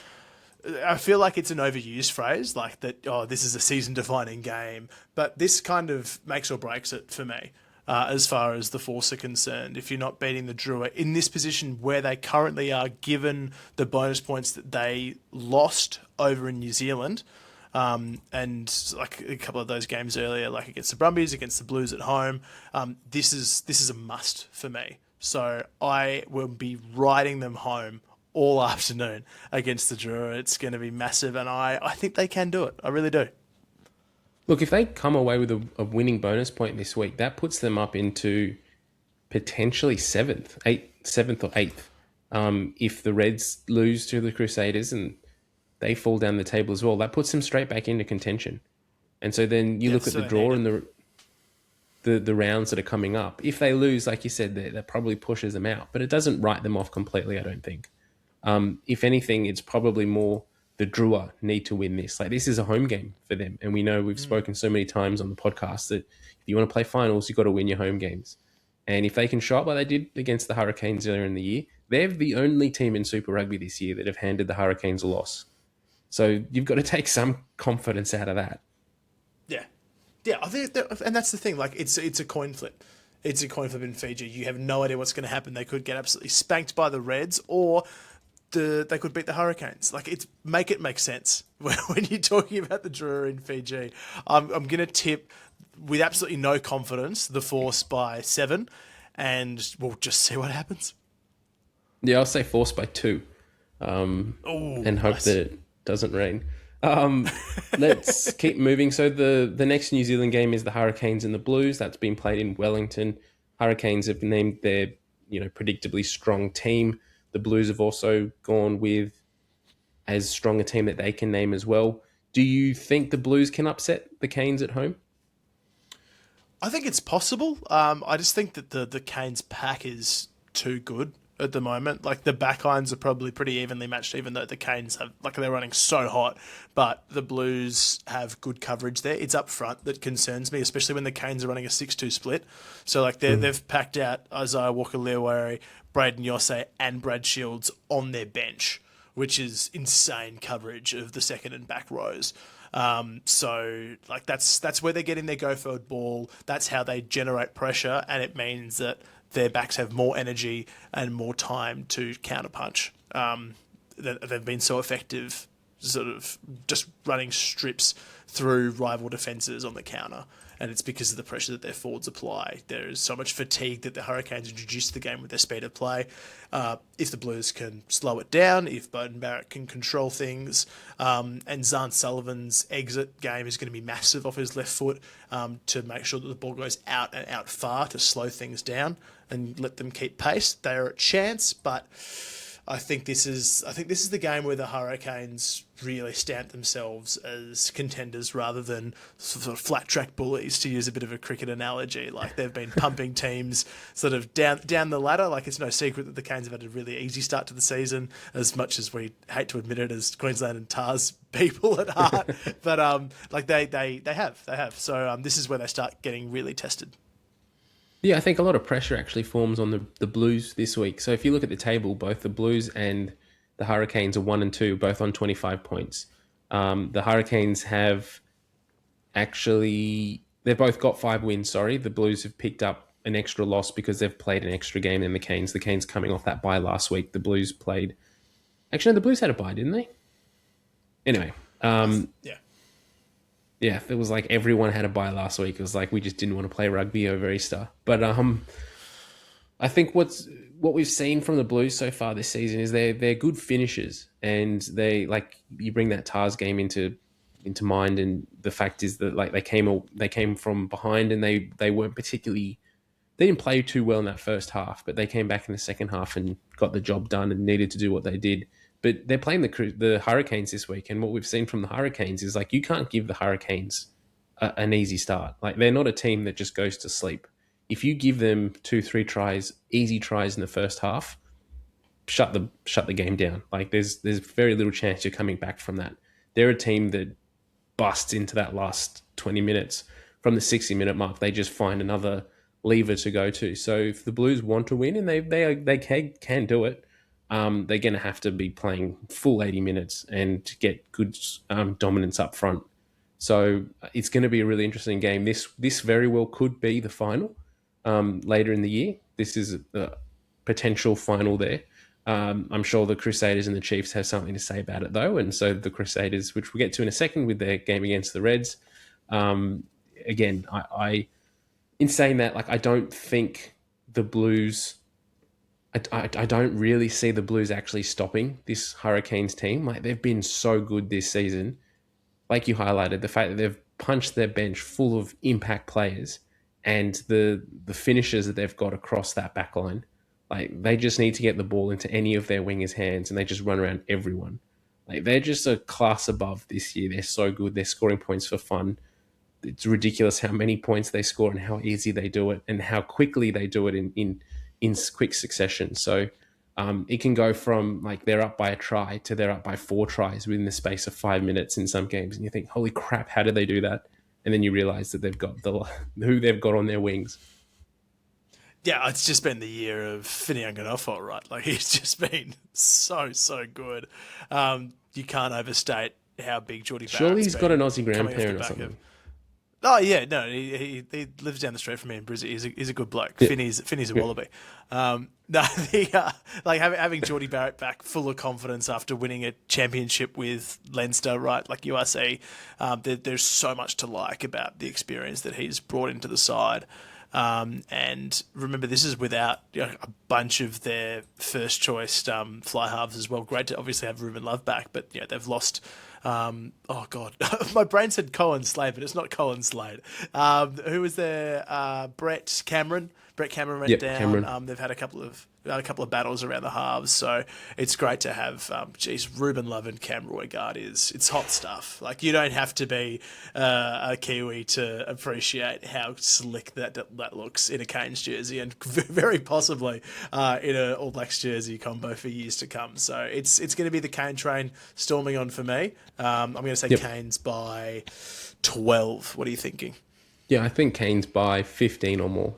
Speaker 1: I feel like it's an overused phrase, like that, this is a season defining game, but this kind of makes or breaks it for me. As far as the Force are concerned, if you're not beating the Drua in this position where they currently are, given the bonus points that they lost over in New Zealand, and like a couple of those games earlier, like against the Brumbies, against the Blues at home, this is a must for me. So I will be riding them home all afternoon against the Drua. It's going to be massive, and I think they can do it. I really do.
Speaker 5: Look, if they come away with a winning bonus point this week, that puts them up into potentially 7th or 8th. If the Reds lose to the Crusaders and they fall down the table as well, that puts them straight back into contention. And so then you look at the draw and the rounds that are coming up. If they lose, like you said, that probably pushes them out, but it doesn't write them off completely, I don't think. If anything, it's probably more the Drua need to win this. Like, this is a home game for them. And we know we've spoken so many times on the podcast that if you want to play finals, you've got to win your home games. And if they can show up like they did against the Hurricanes earlier in the year, they're the only team in Super Rugby this year that have handed the Hurricanes a loss. So you've got to take some confidence out of that.
Speaker 1: Yeah, I think and that's the thing. Like, it's a coin flip. It's a coin flip in Fiji. You have no idea what's going to happen. They could get absolutely spanked by the Reds, or they could beat the Hurricanes. Like, make it make sense when you're talking about the draw in Fiji. I'm going to tip with absolutely no confidence the Force by 7, and we'll just see what happens.
Speaker 5: Yeah, I'll say Force by 2, and hope that it doesn't rain. Let's keep moving. So the next New Zealand game is the Hurricanes and the Blues. That's been played in Wellington. Hurricanes have named their predictably strong team. The Blues have also gone with as strong a team that they can name as well. Do you think the Blues can upset the Canes at home?
Speaker 1: I think it's possible. I just think that the Canes pack is too good at the moment. Like, the backlines are probably pretty evenly matched, even though the Canes have, like, they're running so hot, but the Blues have good coverage there. It's up front that concerns me, especially when the Canes are running a 6-2 split. So, like, they've packed out Isaiah Walker-Leawari, Braden Yosse, and Brad Shields on their bench, which is insane coverage of the second and back rows. So, like, that's where they're getting their go-forward ball. That's how they generate pressure, and it means that their backs have more energy and more time to counterpunch. They've been so effective, sort of just running strips through rival defences on the counter. And it's because of the pressure that their forwards apply. There is so much fatigue that the Hurricanes introduce to the game with their speed of play. If the Blues can slow it down, if Beauden Barrett can control things, and Zahn Sullivan's exit game is going to be massive off his left foot to make sure that the ball goes out and out far to slow things down and let them keep pace. They are a chance, but I think this is the game where the Hurricanes really stamp themselves as contenders rather than sort of flat track bullies, to use a bit of a cricket analogy. Like, they've been pumping teams sort of down the ladder. Like, it's no secret that the Canes have had a really easy start to the season, as much as we hate to admit it as Queensland and Tahs people at heart. But like they have. So this is where they start getting really tested.
Speaker 5: Yeah, I think a lot of pressure actually forms on the Blues this week. So if you look at the table, both the Blues and the Hurricanes are 1 and 2, both on 25 points. The Hurricanes have they've both got 5 wins, sorry. The Blues have picked up an extra loss because they've played an extra game than the Canes. The Canes coming off that bye last week. The Blues played... Actually, the Blues had a bye, didn't they? Anyway. Yeah, it was like everyone had a bye last week. It was like we just didn't want to play rugby over Easter. But I think what we've seen from the Blues so far this season is they're good finishers, and they, like, you bring that Tahs game into mind, and the fact is that, like, they came from behind and they weren't particularly, they didn't play too well in that first half, but they came back in the second half and got the job done and needed to do what they did. But they're playing the Hurricanes this week, and what we've seen from the Hurricanes is, like, you can't give the Hurricanes an easy start. Like, they're not a team that just goes to sleep. If you give them 2-3 tries, easy tries in the first half, shut the game down. Like, there's very little chance you're coming back from that. They're a team that busts into that last 20 minutes. From the 60-minute mark, they just find another lever to go to. So if the Blues want to win, and they can do it, they're going to have to be playing full 80 minutes and get good dominance up front. So it's going to be a really interesting game. This very well could be the final later in the year. This is a potential final there. I'm sure the Crusaders and the Chiefs have something to say about it, though. And so the Crusaders, which we'll get to in a second with their game against the Reds. Again, in saying that, like, I don't think the Blues... I don't really see the Blues actually stopping this Hurricanes team. Like, they've been so good this season. Like you highlighted, the fact that they've punched their bench full of impact players, and the finishers that they've got across that back line. Like, they just need to get the ball into any of their wingers' hands, and they just run around everyone. Like, they're just a class above this year. They're so good. They're scoring points for fun. It's ridiculous how many points they score and how easy they do it and how quickly they do it in quick succession. So It can go from like they're up by a try to they're up by 4 tries within the space of 5 minutes in some games, and you think, "Holy crap, how did they do that?" And then you realise that they've got who they've got on their wings.
Speaker 1: Yeah, it's just been the year of Finianganofo, right? Like, he's just been so good. You can't overstate how big Geordie Barrett's
Speaker 5: Surely he's got an Aussie
Speaker 1: coming off the
Speaker 5: grandparent or
Speaker 1: back
Speaker 5: something.
Speaker 1: Oh yeah, no, he lives down the street from me in Brizzy. He's a good bloke.
Speaker 5: Yeah.
Speaker 1: Finney's a wallaby. No, like having Geordie Barrett back, full of confidence after winning a championship with Leinster, right? Like URC, there's so much to like about the experience that he's brought into the side. And remember, this is without a bunch of their first choice fly halves as well. Great to obviously have Ruben Love back, but they've lost. Oh God, my brain said Colin Slade, but it's not Colin Slade. Who was there? Brett Cameron. Brett Cameron went down.
Speaker 5: Cameron.
Speaker 1: They've had a couple of battles around the halves, so it's great to have. Ruben Love and Cam Roygaard it's hot stuff. Like, you don't have to be a Kiwi to appreciate how slick that looks in a Canes jersey, and very possibly in an All Blacks jersey combo for years to come. So it's going to be the Cane train storming on for me. I'm going to say Canes by 12. What are you thinking?
Speaker 5: Yeah, I think Canes by 15 or more.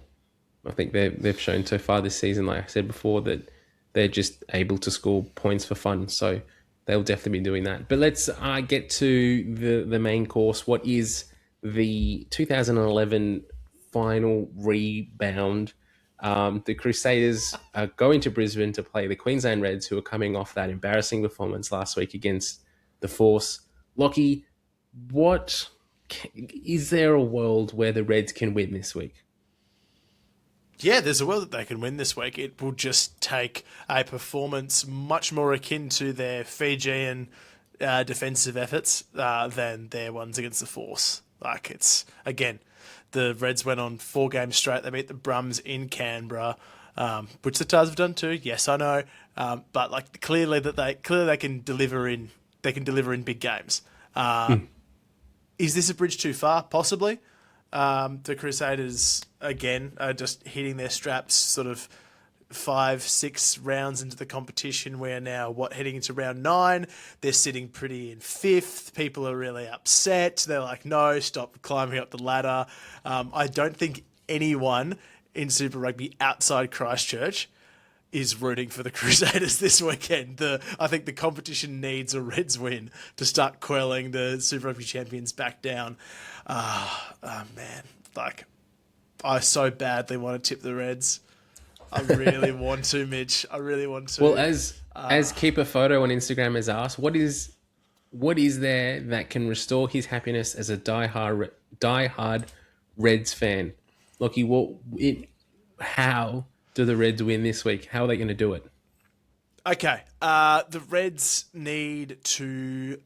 Speaker 5: I think they've shown so far this season, like I said before, that they're just able to score points for fun. So they'll definitely be doing that. But let's get to the main course. What is the 2011 final rebound? The Crusaders are going to Brisbane to play the Queensland Reds, who are coming off that embarrassing performance last week against the Force. Lachie, is there a world where the Reds can win this week?
Speaker 1: Yeah, there's a world that they can win this week. It will just take a performance much more akin to their Fijian defensive efforts than their ones against the Force. Like, it's, again, the Reds went on 4 games straight. They beat the Brums in Canberra, which the Tahs have done too. Yes, I know, but like clearly they can deliver in big games. Is this a bridge too far? Possibly. The Crusaders, again, are just hitting their straps sort of 5-6 rounds into the competition. We're now, heading into round 9. They're sitting pretty in 5th. People are really upset. They're like, no, stop climbing up the ladder. I don't think anyone in Super Rugby outside Christchurch is rooting for the Crusaders this weekend. I think the competition needs a Reds win to start quelling the Super Rugby champions back down. Man, like, I so badly want to tip the Reds. I really want to, Mitch. I really want to.
Speaker 5: Well, as Keep a Photo on Instagram has asked, what is there that can restore his happiness as a diehard Reds fan? Lachie, how do the Reds win this week? How are they going to do it?
Speaker 1: Okay, the Reds need to...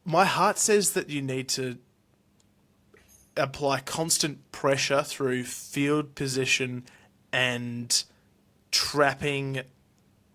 Speaker 1: My heart says that you need to apply constant pressure through field position and trapping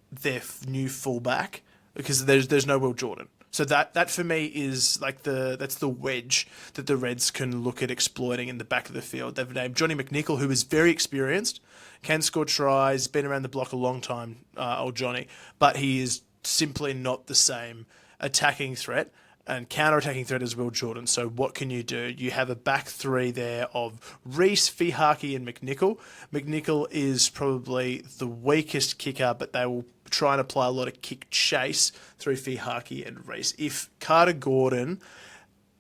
Speaker 1: their new fullback, because there's no Will Jordan. So that for me is like that's the wedge that the Reds can look at exploiting in the back of the field. They've named Johnny McNichol, who is very experienced, can score tries, been around the block a long time, old Johnny, but he is simply not the same attacking threat and counter-attacking threat as Will Jordan. So what can you do? You have a back 3 there of Reece, Fihaki and McNichol. McNichol is probably the weakest kicker, but they will try and apply a lot of kick chase through Fihaki and Reece. If Carter Gordon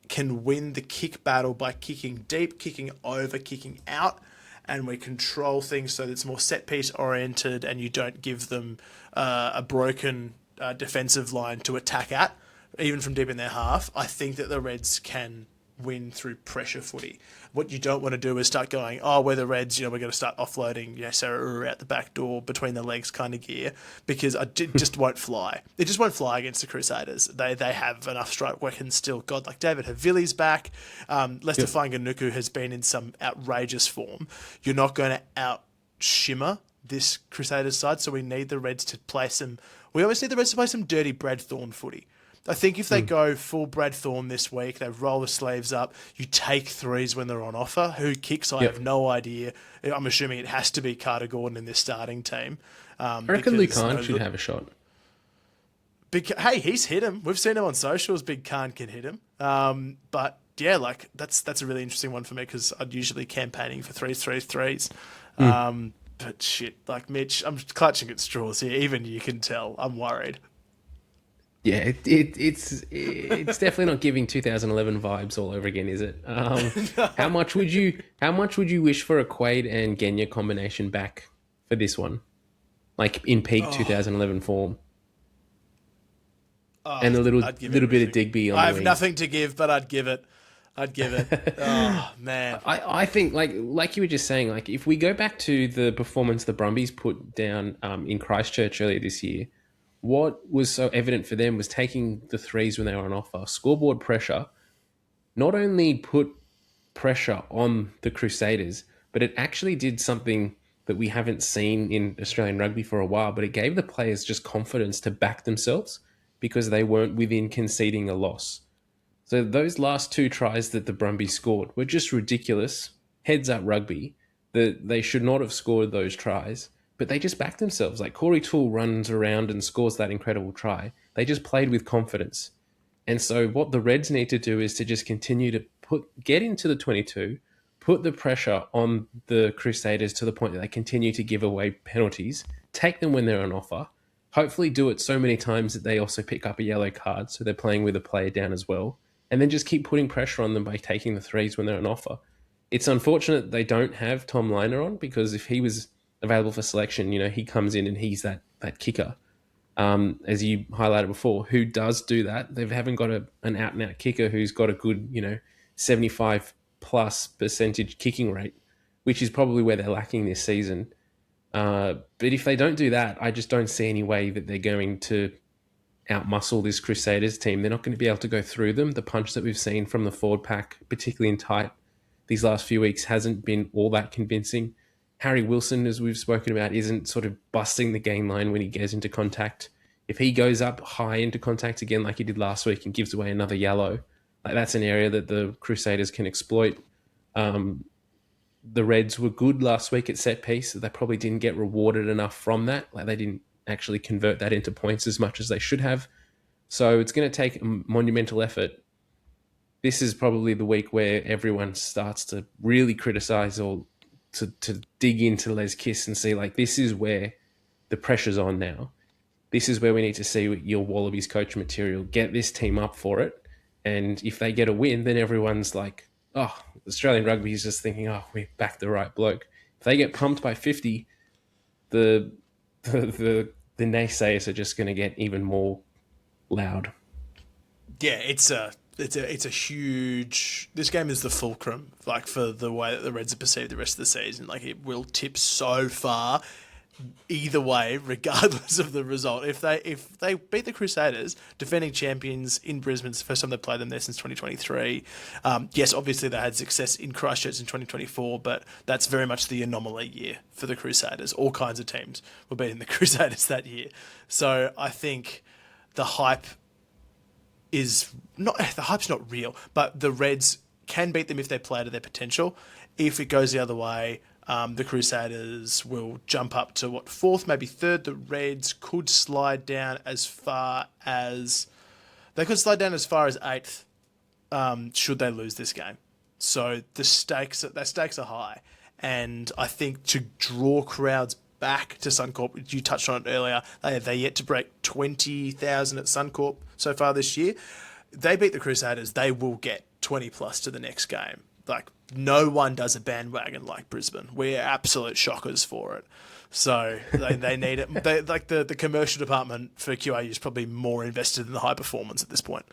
Speaker 1: can win the kick battle by kicking deep, kicking over, kicking out, and we control things so that it's more set-piece oriented and you don't give them a broken defensive line to attack at, even from deep in their half, I think that the Reds can win through pressure footy. What you don't want to do is start going, we're the Reds, we're going to start offloading, Sarah Uru out the back door, between the legs kind of gear, because it just won't fly. It just won't fly against the Crusaders. They have enough strike weapons still. God, like David Havili's back. Lester Fainganuku has been in some outrageous form. You're not going to out-shimmer this Crusaders side, so we need the Reds to play some... We always need the Reds to play some dirty Brad Thorne footy. I think if they go full Brad Thorne this week, they roll the sleeves up, you take threes when they're on offer. Who kicks, I have no idea. I'm assuming it has to be Carter Gordon in this starting team.
Speaker 5: I reckon Luke Khan should have a shot.
Speaker 1: Hey, he's hit him. We've seen him on socials. Big Khan can hit him. But yeah, like that's a really interesting one for me because I'd usually campaigning for threes. But shit, like Mitch, I'm clutching at straws here. Even you can tell I'm worried.
Speaker 5: Yeah, it's definitely not giving 2011 vibes all over again, is it? How much would you wish for a Quaid and Genya combination back for this one, like in peak 2011 form? And a little bit of Digby on
Speaker 1: I
Speaker 5: the
Speaker 1: have
Speaker 5: wings.
Speaker 1: nothing to give, but I'd give it. Oh man,
Speaker 5: I think like you were just saying, like if we go back to the performance the Brumbies put down in Christchurch earlier this year, what was so evident for them was taking the threes when they were on offer. Scoreboard pressure not only put pressure on the Crusaders, but it actually did something that we haven't seen in Australian rugby for a while, but it gave the players just confidence to back themselves because they weren't within conceding a loss. So those last 2 tries that the Brumbies scored were just ridiculous. Heads up rugby. That they should not have scored those tries, but they just backed themselves. Like Corey Toole runs around and scores that incredible try. They just played with confidence. And so what the Reds need to do is to just continue to get into the 22, put the pressure on the Crusaders to the point that they continue to give away penalties, take them when they're on offer, hopefully do it so many times that they also pick up a yellow card so they're playing with a player down as well, and then just keep putting pressure on them by taking the threes when they're on offer. It's unfortunate they don't have Tom Liner on because if he was available for selection, he comes in and he's that kicker. As you highlighted before, who does do that? They haven't got an out-and-out kicker who's got a good, 75+% kicking rate, which is probably where they're lacking this season. But if they don't do that, I just don't see any way that they're going to outmuscle this Crusaders team. They're not going to be able to go through them. The punch that we've seen from the forward pack, particularly in tight, these last few weeks hasn't been all that convincing. Harry Wilson, as we've spoken about, isn't sort of busting the game line when he gets into contact. If he goes up high into contact again like he did last week and gives away another yellow, like that's an area that the Crusaders can exploit. The Reds were good last week at set piece. They probably didn't get rewarded enough from that. Like they didn't actually convert that into points as much as they should have. So it's going to take a monumental effort. This is probably the week where everyone starts to really criticize or to dig into Les Kiss and see like this is where the pressure's on now. This is where we need to see your Wallabies coach material. Get this team up for it. And if they get a win, then everyone's like, oh, Australian rugby is just thinking, oh, we backed the right bloke. If they get pumped by 50, the naysayers are just going to get even more loud.
Speaker 1: Yeah, it's a huge. This game is the fulcrum, like for the way that the Reds are perceived the rest of the season. Like it will tip so far, either way, regardless of the result. If they beat the Crusaders, defending champions in Brisbane, it's the first time they played them there since 2023. Yes, obviously they had success in Christchurch in 2024, but that's very much the anomaly year for the Crusaders. All kinds of teams were beating the Crusaders that year. So I think the hype's not real, but the Reds can beat them if they play to their potential. If it goes the other way, the Crusaders will jump up to fourth, maybe third. The Reds could slide down as far as eighth, should they lose this game. So the stakes are high, and I think to draw crowds back to Suncorp, you touched on it earlier. They're yet to break 20,000 at Suncorp so far this year. They beat the Crusaders, they will get 20 plus to the next game. Like no one does a bandwagon like Brisbane. We're absolute shockers for it. So they need it. The commercial department for QAU is probably more invested in the high performance at this point.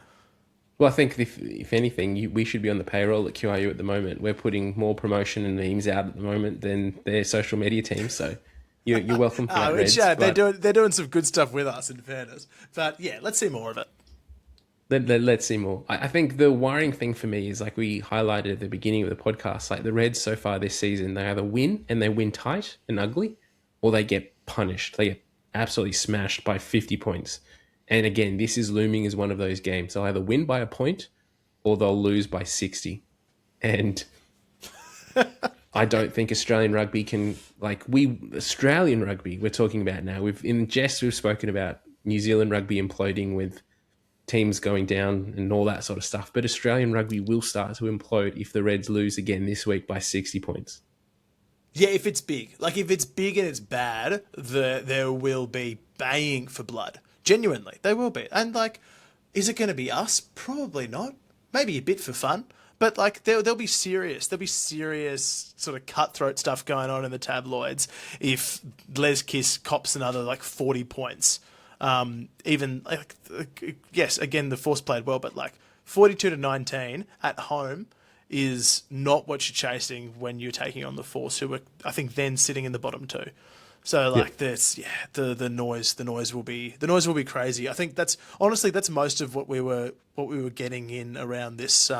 Speaker 5: Well, I think if anything, we should be on the payroll at QAU at the moment. We're putting more promotion and memes out at the moment than their social media team. So you're welcome for that, Reds.
Speaker 1: Yeah, they're doing some good stuff with us, in fairness. But yeah, let's see more of it.
Speaker 5: Let's see more. I think the worrying thing for me is like we highlighted at the beginning of the podcast, like the Reds so far this season, they either win and they win tight and ugly, or they get punished. They get absolutely smashed by 50 points. And again, this is looming as one of those games. They'll either win by a point or they'll lose by 60. And I don't think Australian rugby can, Australian rugby we're talking about now. We've spoken about New Zealand rugby imploding with teams going down and all that sort of stuff. But Australian rugby will start to implode if the Reds lose again this week by 60 points.
Speaker 1: Yeah, if it's big. If it's big and it's bad, there will be baying for blood. Genuinely, they will be. And, is it going to be us? Probably not. Maybe a bit for fun. But, there'll be serious. There'll be serious sort of cutthroat stuff going on in the tabloids if Les Kiss cops another, 40 points. Yes, again, the Force played well, but, 42-19 at home is not what you're chasing when you're taking on the Force, who were, I think, then sitting in the bottom two. So the noise will be crazy. I think that's most of what we were getting in around this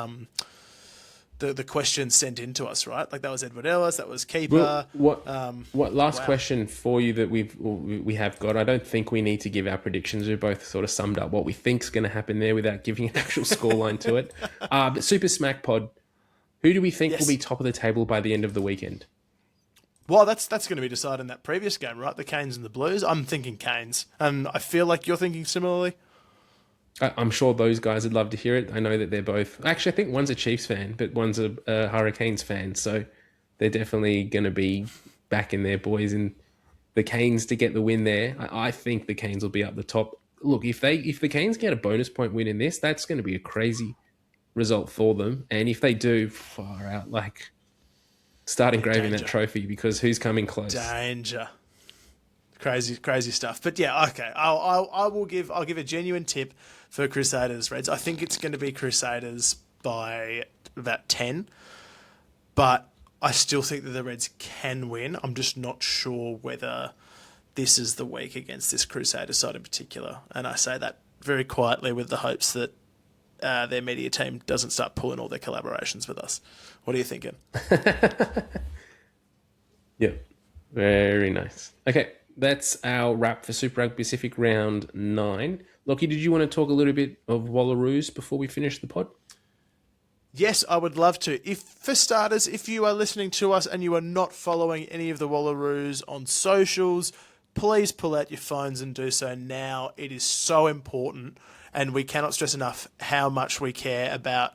Speaker 1: the questions sent in to us, right? That was Edward Ellis, that was keeper.
Speaker 5: What last question for you that we have got? I don't think we need to give our predictions. We both sort of summed up what we think's going to happen there without giving an actual scoreline to it. But Super Smack Pod, who do we think will be top of the table by the end of the weekend?
Speaker 1: Well, that's going to be decided in that previous game, right? The Canes and the Blues. I'm thinking Canes, and I feel like you're thinking similarly.
Speaker 5: I'm sure those guys would love to hear it. I know that they're both... Actually, I think one's a Chiefs fan, but one's a Hurricanes fan, so they're definitely going to be backing their boys in the Canes to get the win there. I think the Canes will be up the top. Look, if the Canes get a bonus point win in this, that's going to be a crazy result for them. And if they do, far out, start engraving that trophy, because who's coming close?
Speaker 1: Danger. Crazy stuff. But yeah, okay. I'll give a genuine tip for Crusaders Reds. I think it's going to be Crusaders by about 10. But I still think that the Reds can win. I'm just not sure whether this is the week against this Crusaders side in particular. And I say that very quietly with the hopes that their media team doesn't start pulling all their collaborations with us. What are you thinking?
Speaker 5: Yeah, very nice. Okay, that's our wrap for Super Rugby Pacific Round 9. Lachie, did you want to talk a little bit of Wallaroos before we finish the pod?
Speaker 1: Yes, I would love to. For starters, if you are listening to us and you are not following any of the Wallaroos on socials, please pull out your phones and do so now. It is so important, and we cannot stress enough how much we care about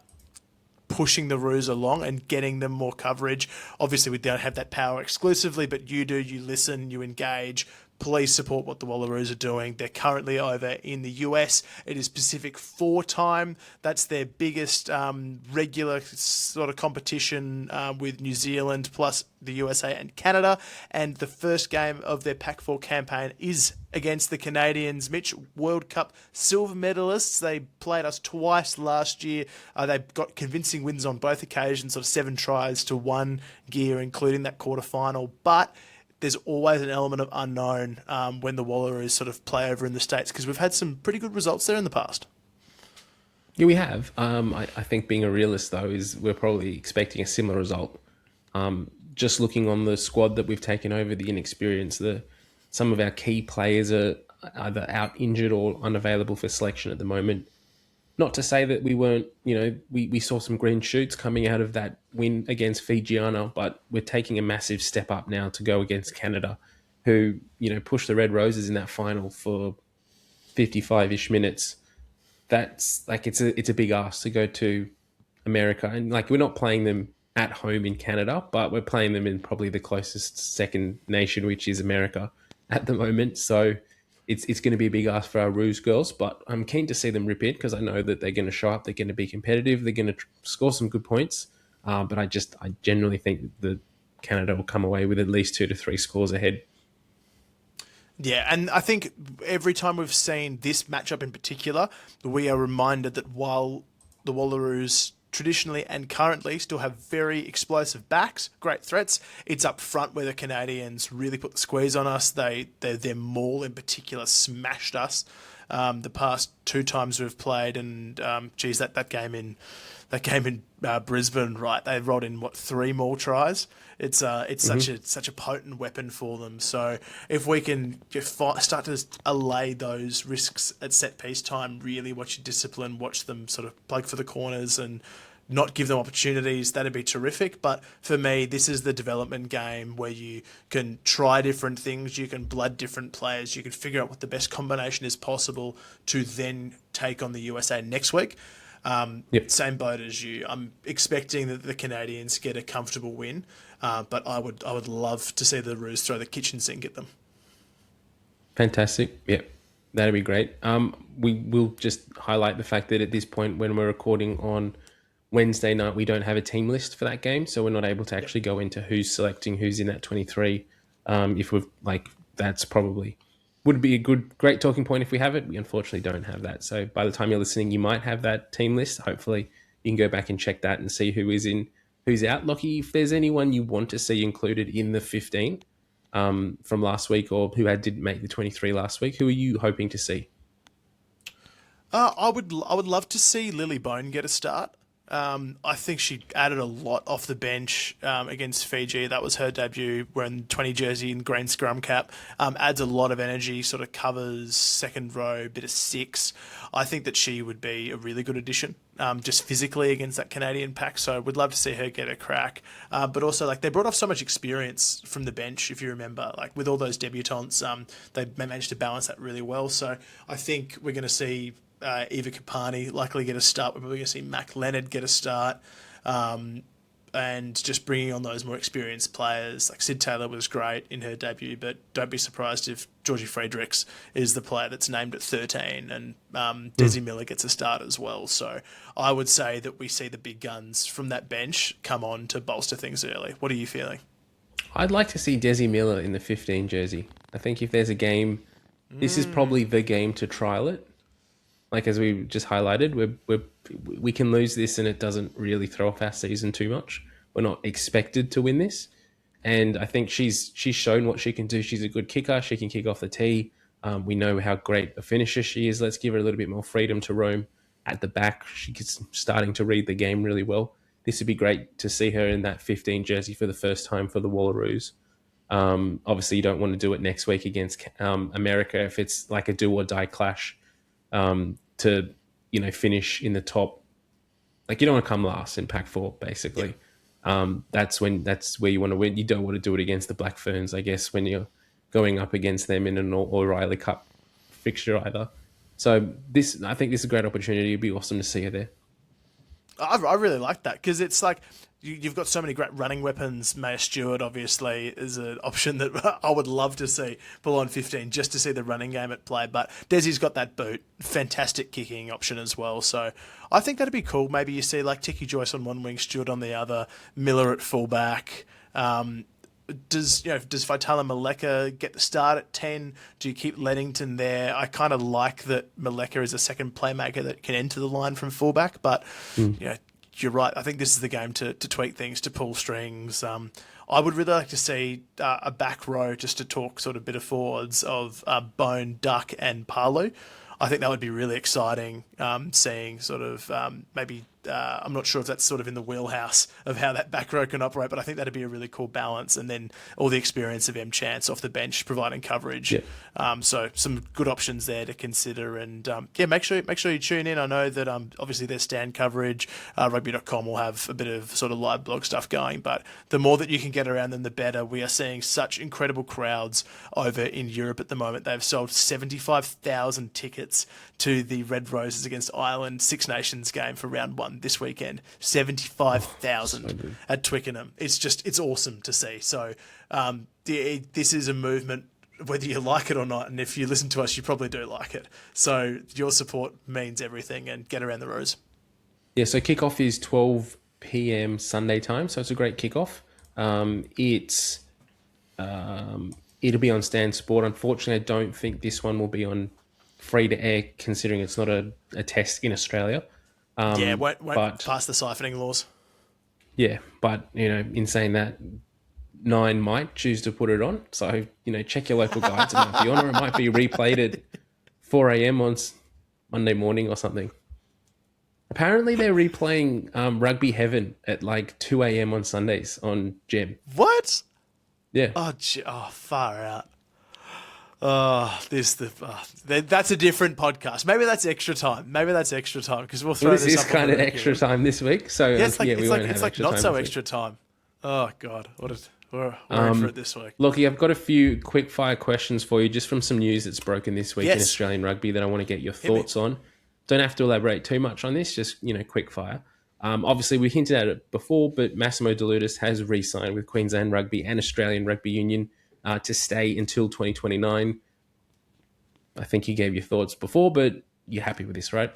Speaker 1: pushing the Roos along and getting them more coverage. Obviously, we don't have that power exclusively, but you do. You listen, you engage. Please support what the Wallaroos are doing. They're currently over in the US. It is Pacific 4 time. That's their biggest regular sort of competition with New Zealand plus the USA and Canada. And the first game of their Pac 4 campaign is against the Canadians. Mitch, World Cup silver medalists. They played us twice last year. They got convincing wins on both occasions, of 7 tries to 1 gear, including that quarterfinal. But there's always an element of unknown when the Wallaroos sort of play over in the States, because we've had some pretty good results there in the past.
Speaker 5: Yeah, we have. I think being a realist, though, is we're probably expecting a similar result. Just looking on the squad that we've taken over, the inexperience, some of our key players are either out injured or unavailable for selection at the moment. Not to say that we weren't, we saw some green shoots coming out of that win against Fijiana, but we're taking a massive step up now to go against Canada, who, pushed the Red Roses in that final for 55-ish minutes. That's it's a big ask to go to America. And we're not playing them at home in Canada, but we're playing them in probably the closest second nation, which is America at the moment. So it's going to be a big ask for our Roos girls, but I'm keen to see them rip in, because I know that they're going to show up, they're going to be competitive, they're going to score some good points. But I generally think that Canada will come away with at least 2 to 3 scores ahead.
Speaker 1: Yeah, and I think every time we've seen this matchup in particular, we are reminded that while the Wallaroos traditionally and currently still have very explosive backs, great threats, it's up front where the Canadians really put the squeeze on us. Their maul in particular smashed us the past 2 times we've played, and that game in Brisbane, right? They rolled in 3 more tries. It's such a potent weapon for them. So if we can start to allay those risks at set piece time, really watch your discipline, watch them sort of plug for the corners and not give them opportunities, that'd be terrific. But for me, this is the development game where you can try different things, you can blood different players, you can figure out what the best combination is possible to then take on the USA next week. Same boat as you. I'm expecting that the Canadians get a comfortable win, but I would love to see the Roos throw the kitchen sink at them.
Speaker 5: Fantastic. Yeah, that'd be great. We will just highlight the fact that at this point, when we're recording on Wednesday night, we don't have a team list for that game, so we're not able to actually go into who's selecting who's in that 23. That's probably would be a great talking point if we have it. We unfortunately don't have that. So by the time you're listening, you might have that team list. Hopefully you can go back and check that and see who is in, who's out. Lachie, if there's anyone you want to see included in the 15 from last week, or who didn't make the 23 last week, who are you hoping to see?
Speaker 1: I would love to see Lily Bone get a start. I think she added a lot off the bench against Fiji. That was her debut, wearing 20 jersey and green scrum cap. Adds a lot of energy, sort of covers second row, bit of 6. I think that she would be a really good addition, just physically against that Canadian pack. So we'd love to see her get a crack. But also, they brought off so much experience from the bench, if you remember. With all those debutantes, they managed to balance that really well. So I think we're going to see Eva Kapani likely get a start. We're probably going to see Mac Leonard get a start, and just bringing on those more experienced players. Sid Taylor was great in her debut, but don't be surprised if Georgie Friedrichs is the player that's named at 13, and Desi Miller gets a start as well. So I would say that we see the big guns from that bench come on to bolster things early. What are you feeling?
Speaker 5: I'd like to see Desi Miller in the 15 jersey. I think if there's a game, this is probably the game to trial it. As we just highlighted, we can lose this and it doesn't really throw off our season too much. We're not expected to win this. And I think she's shown what she can do. She's a good kicker. She can kick off the tee. We know how great a finisher she is. Let's give her a little bit more freedom to roam at the back. She's starting to read the game really well. This would be great to see her in that 15 jersey for the first time for the Wallaroos. Obviously, you don't want to do it next week against America if it's like a do-or-die clash. To finish in the top, you don't want to come last in Pac 4 basically. That's where you want to win. You don't want to do it against the Black Ferns, I guess, when you're going up against them in an O'Reilly Cup fixture either. So I think this is a great opportunity. It'd be awesome to see her there.
Speaker 1: I really like that, because it's you've got so many great running weapons. Maya Stewart, obviously, is an option that I would love to see pull on 15 just to see the running game at play. But Desi's got that boot. Fantastic kicking option as well. So I think that'd be cool. Maybe you see Tiki Joyce on one wing, Stewart on the other, Miller at fullback. Does Vitala Maleka get the start at 10? Do you keep Leddington there? I kind of like that Maleka is a second playmaker that can enter the line from fullback, but you're right. I think this is the game to tweak things, to pull strings. I would really like to see a back row, just to talk sort of bit of forwards, of Bone, Duck and Palu. I think that would be really exciting, seeing sort of maybe, I'm not sure if that's sort of in the wheelhouse of how that back row can operate, but I think that'd be a really cool balance. And then all the experience of M Chance off the bench providing coverage. Yeah. So some good options there to consider. And make sure you tune in. I know that obviously there's stand coverage. Rugby.com will have a bit of sort of live blog stuff going, but the more that you can get around them, the better. We are seeing such incredible crowds over in Europe at the moment. They've sold 75,000 tickets to the Red Roses against Ireland Six Nations game for round 1 this weekend. 75,000 at Twickenham. It's awesome to see. So this is a movement, whether you like it or not, and if you listen to us, you probably do like it. So your support means everything, and get around the Rose.
Speaker 5: Yeah, so kickoff is 12 p.m. Sunday time, so it's a great kickoff. It'll be on Stan Sport. Unfortunately, I don't think this one will be on free to air, considering it's not a test in Australia.
Speaker 1: Won't pass the siphoning laws.
Speaker 5: Yeah, but in saying that, 9 might choose to put it on. So check your local guides. It might be on, or it might be replayed at 4 a.m. on Monday morning or something. Apparently, they're replaying Rugby Heaven at like 2 a.m. on Sundays on Gem.
Speaker 1: What?
Speaker 5: Yeah.
Speaker 1: Oh, far out. That's a different podcast. Maybe that's extra time. Because we'll throw
Speaker 5: This
Speaker 1: this
Speaker 5: is
Speaker 1: up on
Speaker 5: kind
Speaker 1: the
Speaker 5: of
Speaker 1: record.
Speaker 5: extra time this week. So
Speaker 1: Yeah, it's like,
Speaker 5: we won't have extra
Speaker 1: not
Speaker 5: time
Speaker 1: so
Speaker 5: this week.
Speaker 1: extra time. Oh God, we're in for it this week.
Speaker 5: Lockie, I've got a few quick fire questions for you just from some news that's broken this week in
Speaker 1: Yes.
Speaker 5: Australian rugby that I want to get your
Speaker 1: Hit me.
Speaker 5: thoughts on. Don't have to elaborate too much on this, just, quick fire. Obviously, we hinted at it before, but Massimo Deludis has re-signed with Queensland Rugby and Australian Rugby Union to stay until 2029. I think you gave your thoughts before, but you're happy with this, right?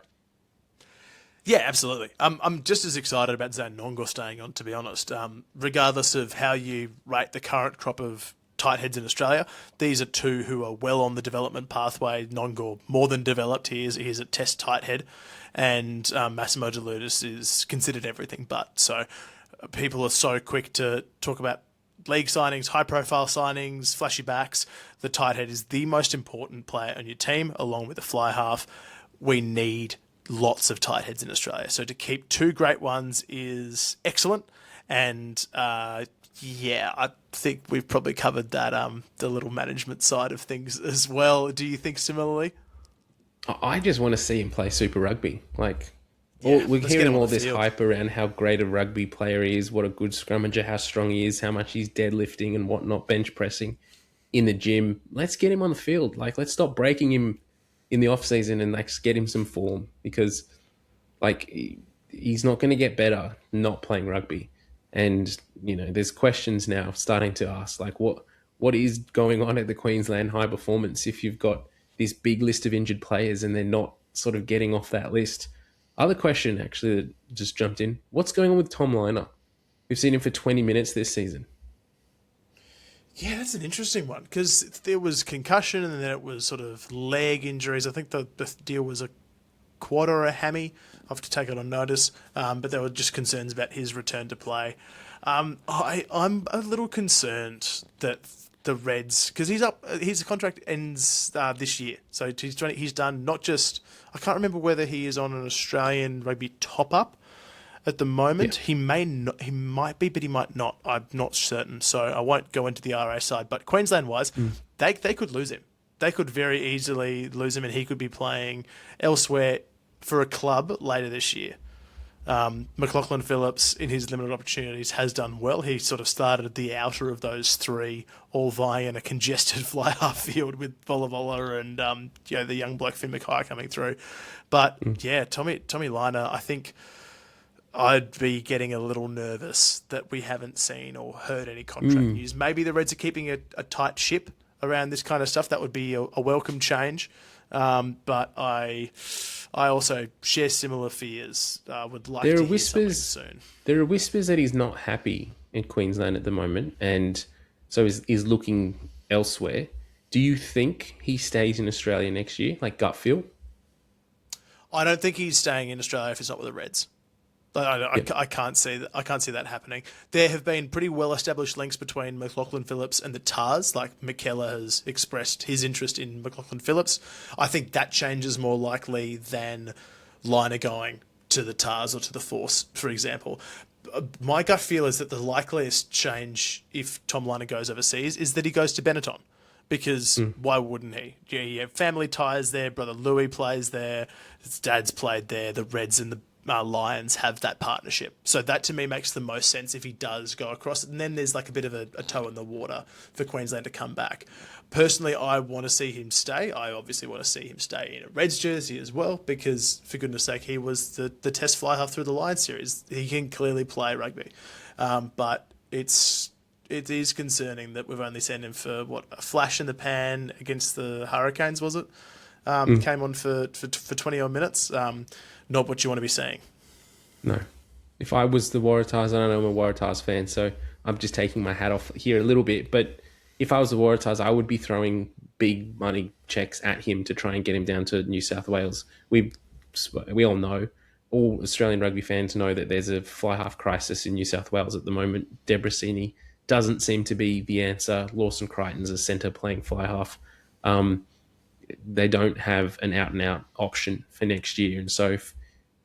Speaker 1: Yeah, absolutely. I'm just as excited about Zane Nongor staying on, to be honest. Regardless of how you rate the current crop of tight heads in Australia, these are two who are well on the development pathway. Nongor more than developed. He's a test tight head, and Massimo Deludis is considered everything but. So people are so quick to talk about league signings, high-profile signings, flashy backs. The tight head is the most important player on your team, along with the fly half. We need lots of tight heads in Australia. So to keep two great ones is excellent. And I think we've probably covered that the little management side of things as well. Do you think similarly?
Speaker 5: I just want to see him play Super Rugby. We're
Speaker 1: let's get
Speaker 5: hearing
Speaker 1: him on
Speaker 5: all
Speaker 1: the
Speaker 5: this
Speaker 1: field.
Speaker 5: hype around how great a rugby player he is, what a good scrummager, how strong he is, how much he's deadlifting and whatnot, bench pressing in the gym. Let's get him on the field. Let's stop breaking him in the off season and get him some form, because he's not going to get better not playing rugby. And there's questions now starting to ask what is going on at the Queensland High Performance if you've got this big list of injured players and they're not sort of getting off that list. Other question actually that just jumped in: what's going on with Tom Liner? We've seen him for 20 minutes this season.
Speaker 1: Yeah, that's an interesting one, because there was concussion and then it was sort of leg injuries. I think the deal was a quad or a hammy. I have to take it on notice. But there were just concerns about his return to play. I'm a little concerned that the Reds, because his contract ends this year. So he's done not just, I can't remember whether he is on an Australian rugby top-up at the moment.
Speaker 5: Yeah.
Speaker 1: He might be, but he might not. I'm not certain, so I won't go into the RA side. But Queensland-wise, they could lose him. They could very easily lose him, and he could be playing elsewhere for a club later this year. McLaughlin Phillips, in his limited opportunities, has done well. He sort of started at the outer of those three, all vying in a congested fly half field with Vola and the young bloke Finn Mackay coming through. But Tommy Liner, I think I'd be getting a little nervous that we haven't seen or heard any contract news. Maybe the Reds are keeping a tight ship around this kind of stuff. That would be a welcome change. But I also share similar fears. Would like to hear something soon.
Speaker 5: There are whispers that he's not happy in Queensland at the moment, and so is looking elsewhere. Do you think he stays in Australia next year, gut feel?
Speaker 1: I don't think he's staying in Australia if it's not with the Reds. I can't see that. I can't see that happening. There have been pretty well-established links between McLaughlin Phillips and the Tahs. McKellar has expressed his interest in McLaughlin Phillips. I think that change is more likely than Liner going to the Tahs or to the Force, for example. My gut feel is that the likeliest change if Tom Liner goes overseas is that he goes to Benetton. Because why wouldn't he? You have family ties there. Brother Louis plays there. His dad's played there. The Reds and the Lions have that partnership. So that to me makes the most sense if he does go across. And then there's a bit of a toe in the water for Queensland to come back. Personally, I want to see him stay. I obviously want to see him stay in a Reds jersey as well, because for goodness sake, he was the test fly half through the Lions series. He can clearly play rugby. But it is concerning that we've only seen him for a flash in the pan against the Hurricanes, was it? Came on for 20 odd minutes. Not what you want to be seeing.
Speaker 5: No. If I was the Waratahs, I don't know, I'm a Waratahs fan, so I'm just taking my hat off here a little bit. But if I was the Waratahs, I would be throwing big money checks at him to try and get him down to New South Wales. We all know, all Australian rugby fans know that there's a fly half crisis in New South Wales at the moment. Debrasini doesn't seem to be the answer. Lawson Crichton's a centre playing fly half. they don't have an out-and-out option for next year. And so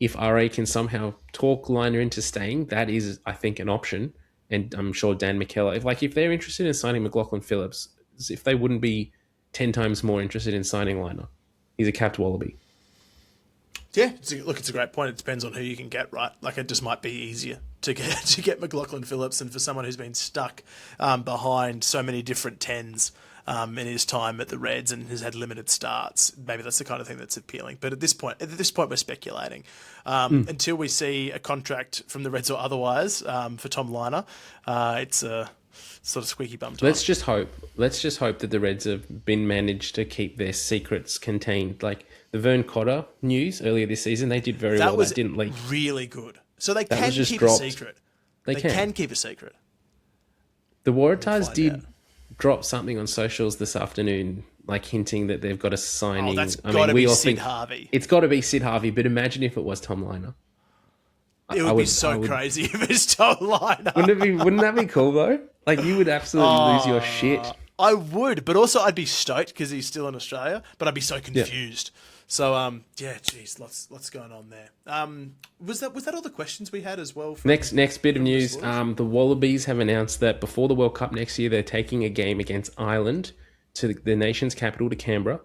Speaker 5: if RA can somehow talk Liner into staying, that is, I think, an option. And I'm sure Dan McKellar, if they're interested in signing McLaughlin Phillips, if they wouldn't be 10 times more interested in signing Liner. He's a capped Wallaby.
Speaker 1: Yeah, it's a great point. It depends on who you can get, right? Like, it just might be easier to get McLaughlin Phillips, and for someone who's been stuck behind so many different tens in his time at the Reds and has had limited starts, maybe that's the kind of thing that's appealing. But at this point, we're speculating. Until we see a contract from the Reds or otherwise for Tom Liner, it's a sort of squeaky bum time.
Speaker 5: Let's just hope that the Reds have been managed to keep their secrets contained. Like the Vern Cotter news earlier this season, they did very well. That didn't leak.
Speaker 1: Really good. So they can keep a secret. They can keep a secret.
Speaker 5: The Waratahs did drop something on socials this afternoon, like hinting that they've got a signing.
Speaker 1: That's got to be Sid Harvey.
Speaker 5: It's got to be Sid Harvey, but imagine if it was Tom Liner.
Speaker 1: It would be so crazy if it's Tom Liner.
Speaker 5: Wouldn't that be cool though? Like, you would absolutely lose your shit.
Speaker 1: I would, but also I'd be stoked because he's still in Australia, but I'd be so confused. Yeah. So, geez, lots going on there. Was that all the questions we had as well?
Speaker 5: Next bit of news. The Wallabies have announced that before the World Cup next year, they're taking a game against Ireland to the nation's capital, to Canberra.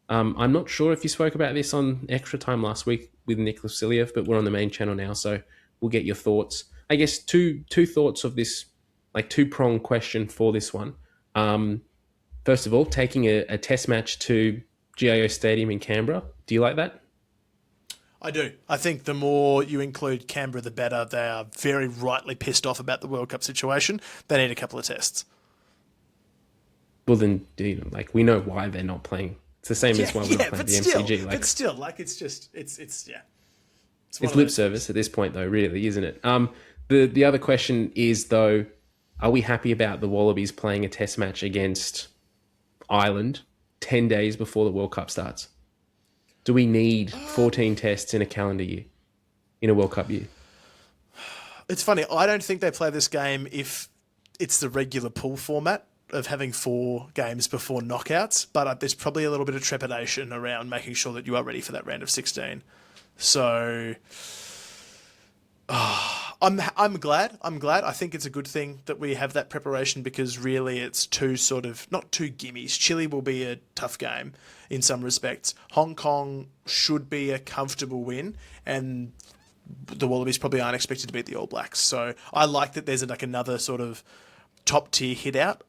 Speaker 5: I'm not sure if you spoke about this on Extra Time last week with Nick Vasiliev, but we're on the main channel now, so we'll get your thoughts. I guess two thoughts of this, like two-pronged question for this one. First of all, taking a test match to GIO Stadium in Canberra. Do you like that?
Speaker 1: I do. I think the more you include Canberra, the better. They are very rightly pissed off about the World Cup situation. They need a couple of tests.
Speaker 5: Well, then, we know why they're not playing. It's the same as why we're not playing the MCG.
Speaker 1: But still, it's
Speaker 5: lip service at this point, though, really, isn't it? The other question is, though, are we happy about the Wallabies playing a test match against Ireland 10 days before the World Cup starts? Do we need 14 tests in a calendar year, in a World Cup year?
Speaker 1: It's funny. I don't think they play this game if it's the regular pool format of having 4 games before knockouts, but there's probably a little bit of trepidation around making sure that you are ready for that round of 16. So I'm glad. I think it's a good thing that we have that preparation, because really it's not two gimmies. Chile will be a tough game in some respects. Hong Kong should be a comfortable win, and the Wallabies probably aren't expected to beat the All Blacks. So I like that there's another sort of top tier hit out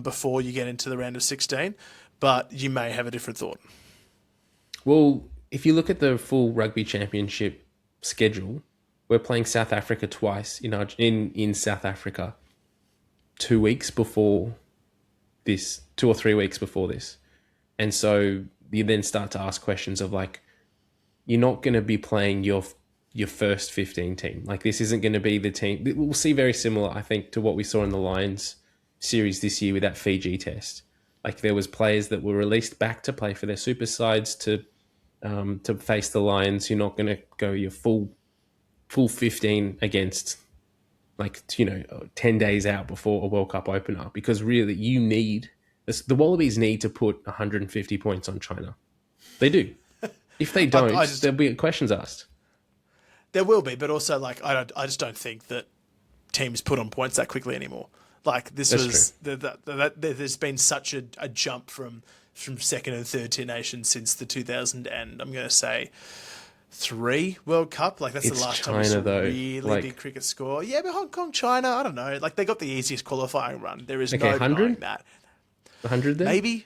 Speaker 1: before you get into the round of 16, but you may have a different thought.
Speaker 5: Well, if you look at the full rugby championship schedule, we're playing South Africa twice in South Africa 2 weeks before this, 2 or 3 weeks before this. And so you then start to ask questions of, like, you're not going to be playing your first 15 team. Like, this isn't going to be the team. We'll see very similar, I think, to what we saw in the Lions series this year with that Fiji test. Like, there was players that were released back to play for their super sides to face the Lions. You're not going to go your full 15 against, 10 days out before a World Cup opener, because really the Wallabies need to put 150 points on China. They do. If they don't, there'll be questions asked.
Speaker 1: There will be, but also, I just don't think that teams put on points that quickly anymore. There's been such a jump from second and third tier nations since the 2000 and I'm going to say 3 World Cup. That's the last time we saw a really big cricket score. Yeah, but Hong Kong, China, I don't know. They got the easiest qualifying run. There is no denying that.
Speaker 5: 100 there?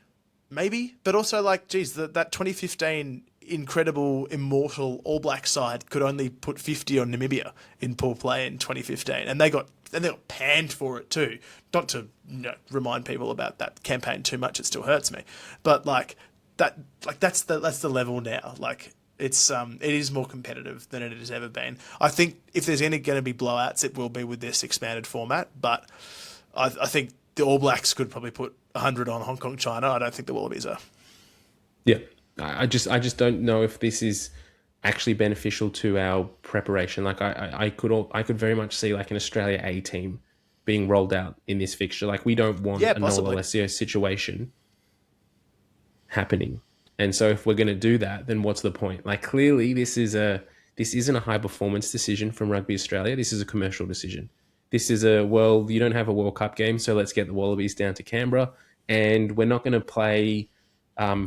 Speaker 1: Maybe. But also, that 2015 incredible, immortal All Black side could only put 50 on Namibia in pool play in 2015. And they got panned for it too. Not to remind people about that campaign too much, it still hurts me. But that's the level now. It is more competitive than it has ever been. I think if there's going to be blowouts, it will be with this expanded format. But I think the All Blacks could probably put 100 on Hong Kong, China. I don't think the Wallabies are.
Speaker 5: Yeah, I just don't know if this is actually beneficial to our preparation. I could very much see an Australia A team being rolled out in this fixture. We don't want a Noah Alessio situation happening. And so if we're going to do that, then what's the point? Like, clearly this isn't a high performance decision from Rugby Australia. This is a commercial decision. This is you don't have a World Cup game, so let's get the Wallabies down to Canberra, and we're not going to play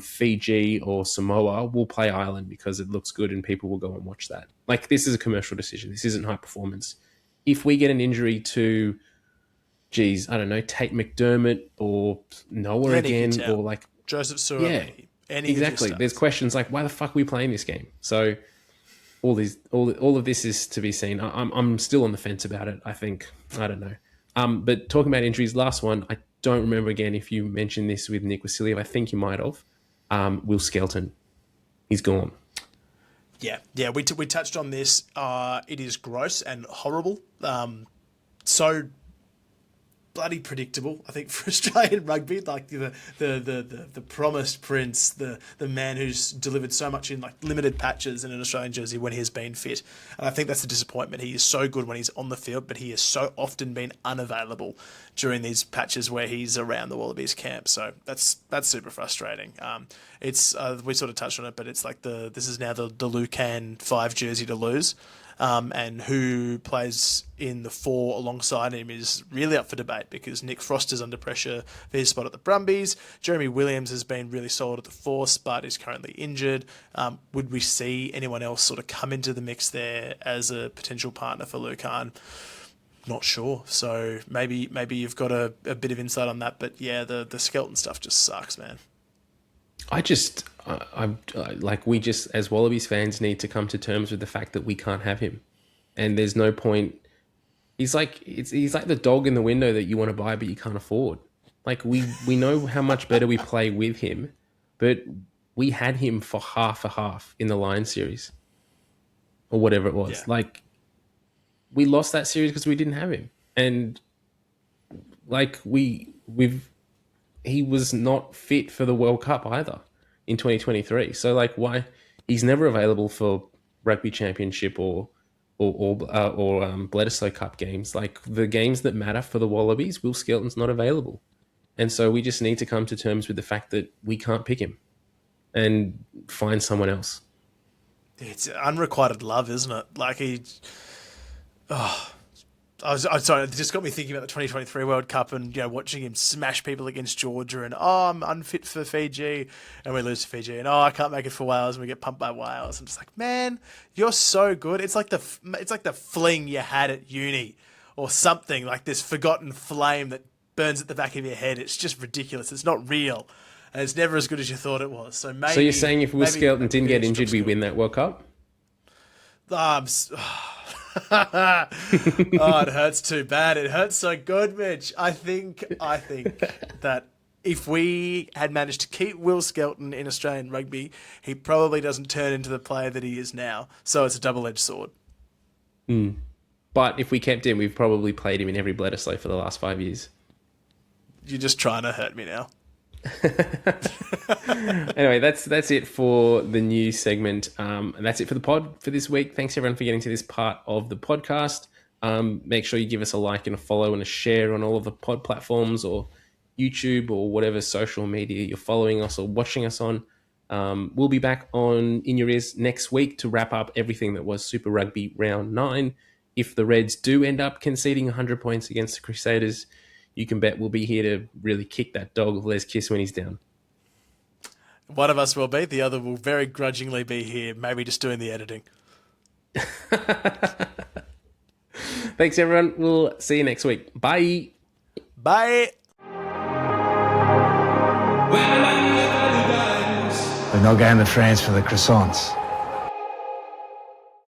Speaker 5: Fiji or Samoa. We'll play Ireland because it looks good and people will go and watch that. Like, this is a commercial decision. This isn't high performance. If we get an injury to, I don't know, Tate McDermott or Noah again, or like
Speaker 1: Joseph Sura,
Speaker 5: exactly. There's questions like, why the fuck are we playing this game? So all of this is to be seen. I'm still on the fence about it. I don't know. But talking about injuries, last one, I don't remember again if you mentioned this with Nick Vasiliev. I think you might have. Will Skelton, he's gone.
Speaker 1: Yeah. We touched on this. It is gross and horrible. So bloody predictable, I think, for Australian rugby. Like the promised prince, the man who's delivered so much in like limited patches in an Australian jersey when he's been fit. And I think that's a disappointment. He is so good when he's on the field, but he has so often been unavailable during these patches where he's around the Wallabies camp. So that's super frustrating. It's we sort of touched on it, but it's like this is now the Lucan 5 jersey to lose. And who plays in the 4 alongside him is really up for debate because Nick Frost is under pressure for his spot at the Brumbies. Jeremy Williams has been really solid at the Force, but is currently injured. Would we see anyone else sort of come into the mix there as a potential partner for Lucan? Not sure. So maybe you've got a bit of insight on that. But yeah, the Skelton stuff just sucks, man.
Speaker 5: We as Wallabies fans need to come to terms with the fact that we can't have him, and there's no point. He's like the dog in the window that you want to buy but you can't afford. Like we know how much better we play with him, but we had him for half a half in the Lions series, or whatever it was. Yeah. Like we lost that series because we didn't have him, and like he was not fit for the World Cup either in 2023. So like, why he's never available for Rugby Championship or Bledisloe Cup games. Like the games that matter for the Wallabies, Will Skelton's not available, and so we just need to come to terms with the fact that we can't pick him and find someone else.
Speaker 1: It's unrequited love, isn't it? Like I'm sorry, it just got me thinking about the 2023 World Cup and, watching him smash people against Georgia and, I'm unfit for Fiji and we lose to Fiji and, I can't make it for Wales and we get pumped by Wales. I'm just like, man, you're so good. It's like the fling you had at uni or something, like this forgotten flame that burns at the back of your head. It's just ridiculous. It's not real and it's never as good as you thought it was. So you're saying
Speaker 5: if Will Skelton didn't get injured, we win that World Cup?
Speaker 1: Oh, it hurts too bad. It hurts so good, Mitch. I think that if we had managed to keep Will Skelton in Australian rugby, he probably doesn't turn into the player that he is now. So it's a double-edged sword.
Speaker 5: But if we kept him, we've probably played him in every Bledisloe for the last 5 years.
Speaker 1: You're just trying to hurt me now.
Speaker 5: Anyway, that's it for the news segment. And that's it for the pod for this week. Thanks everyone for getting to this part of the podcast. Make sure you give us a like and a follow and a share on all of the pod platforms or YouTube or whatever social media you're following us or watching us on. We'll be back on In Your Ears next week to wrap up everything that was Super Rugby Round 9. If the Reds do end up conceding 100 points against the Crusaders, you can bet we'll be here to really kick that dog of Les Kiss when he's down.
Speaker 1: One of us will be. The other will very grudgingly be here, maybe just doing the editing.
Speaker 5: Thanks, everyone. We'll see you next week. Bye.
Speaker 1: Bye.
Speaker 6: We're not going to France for the croissants.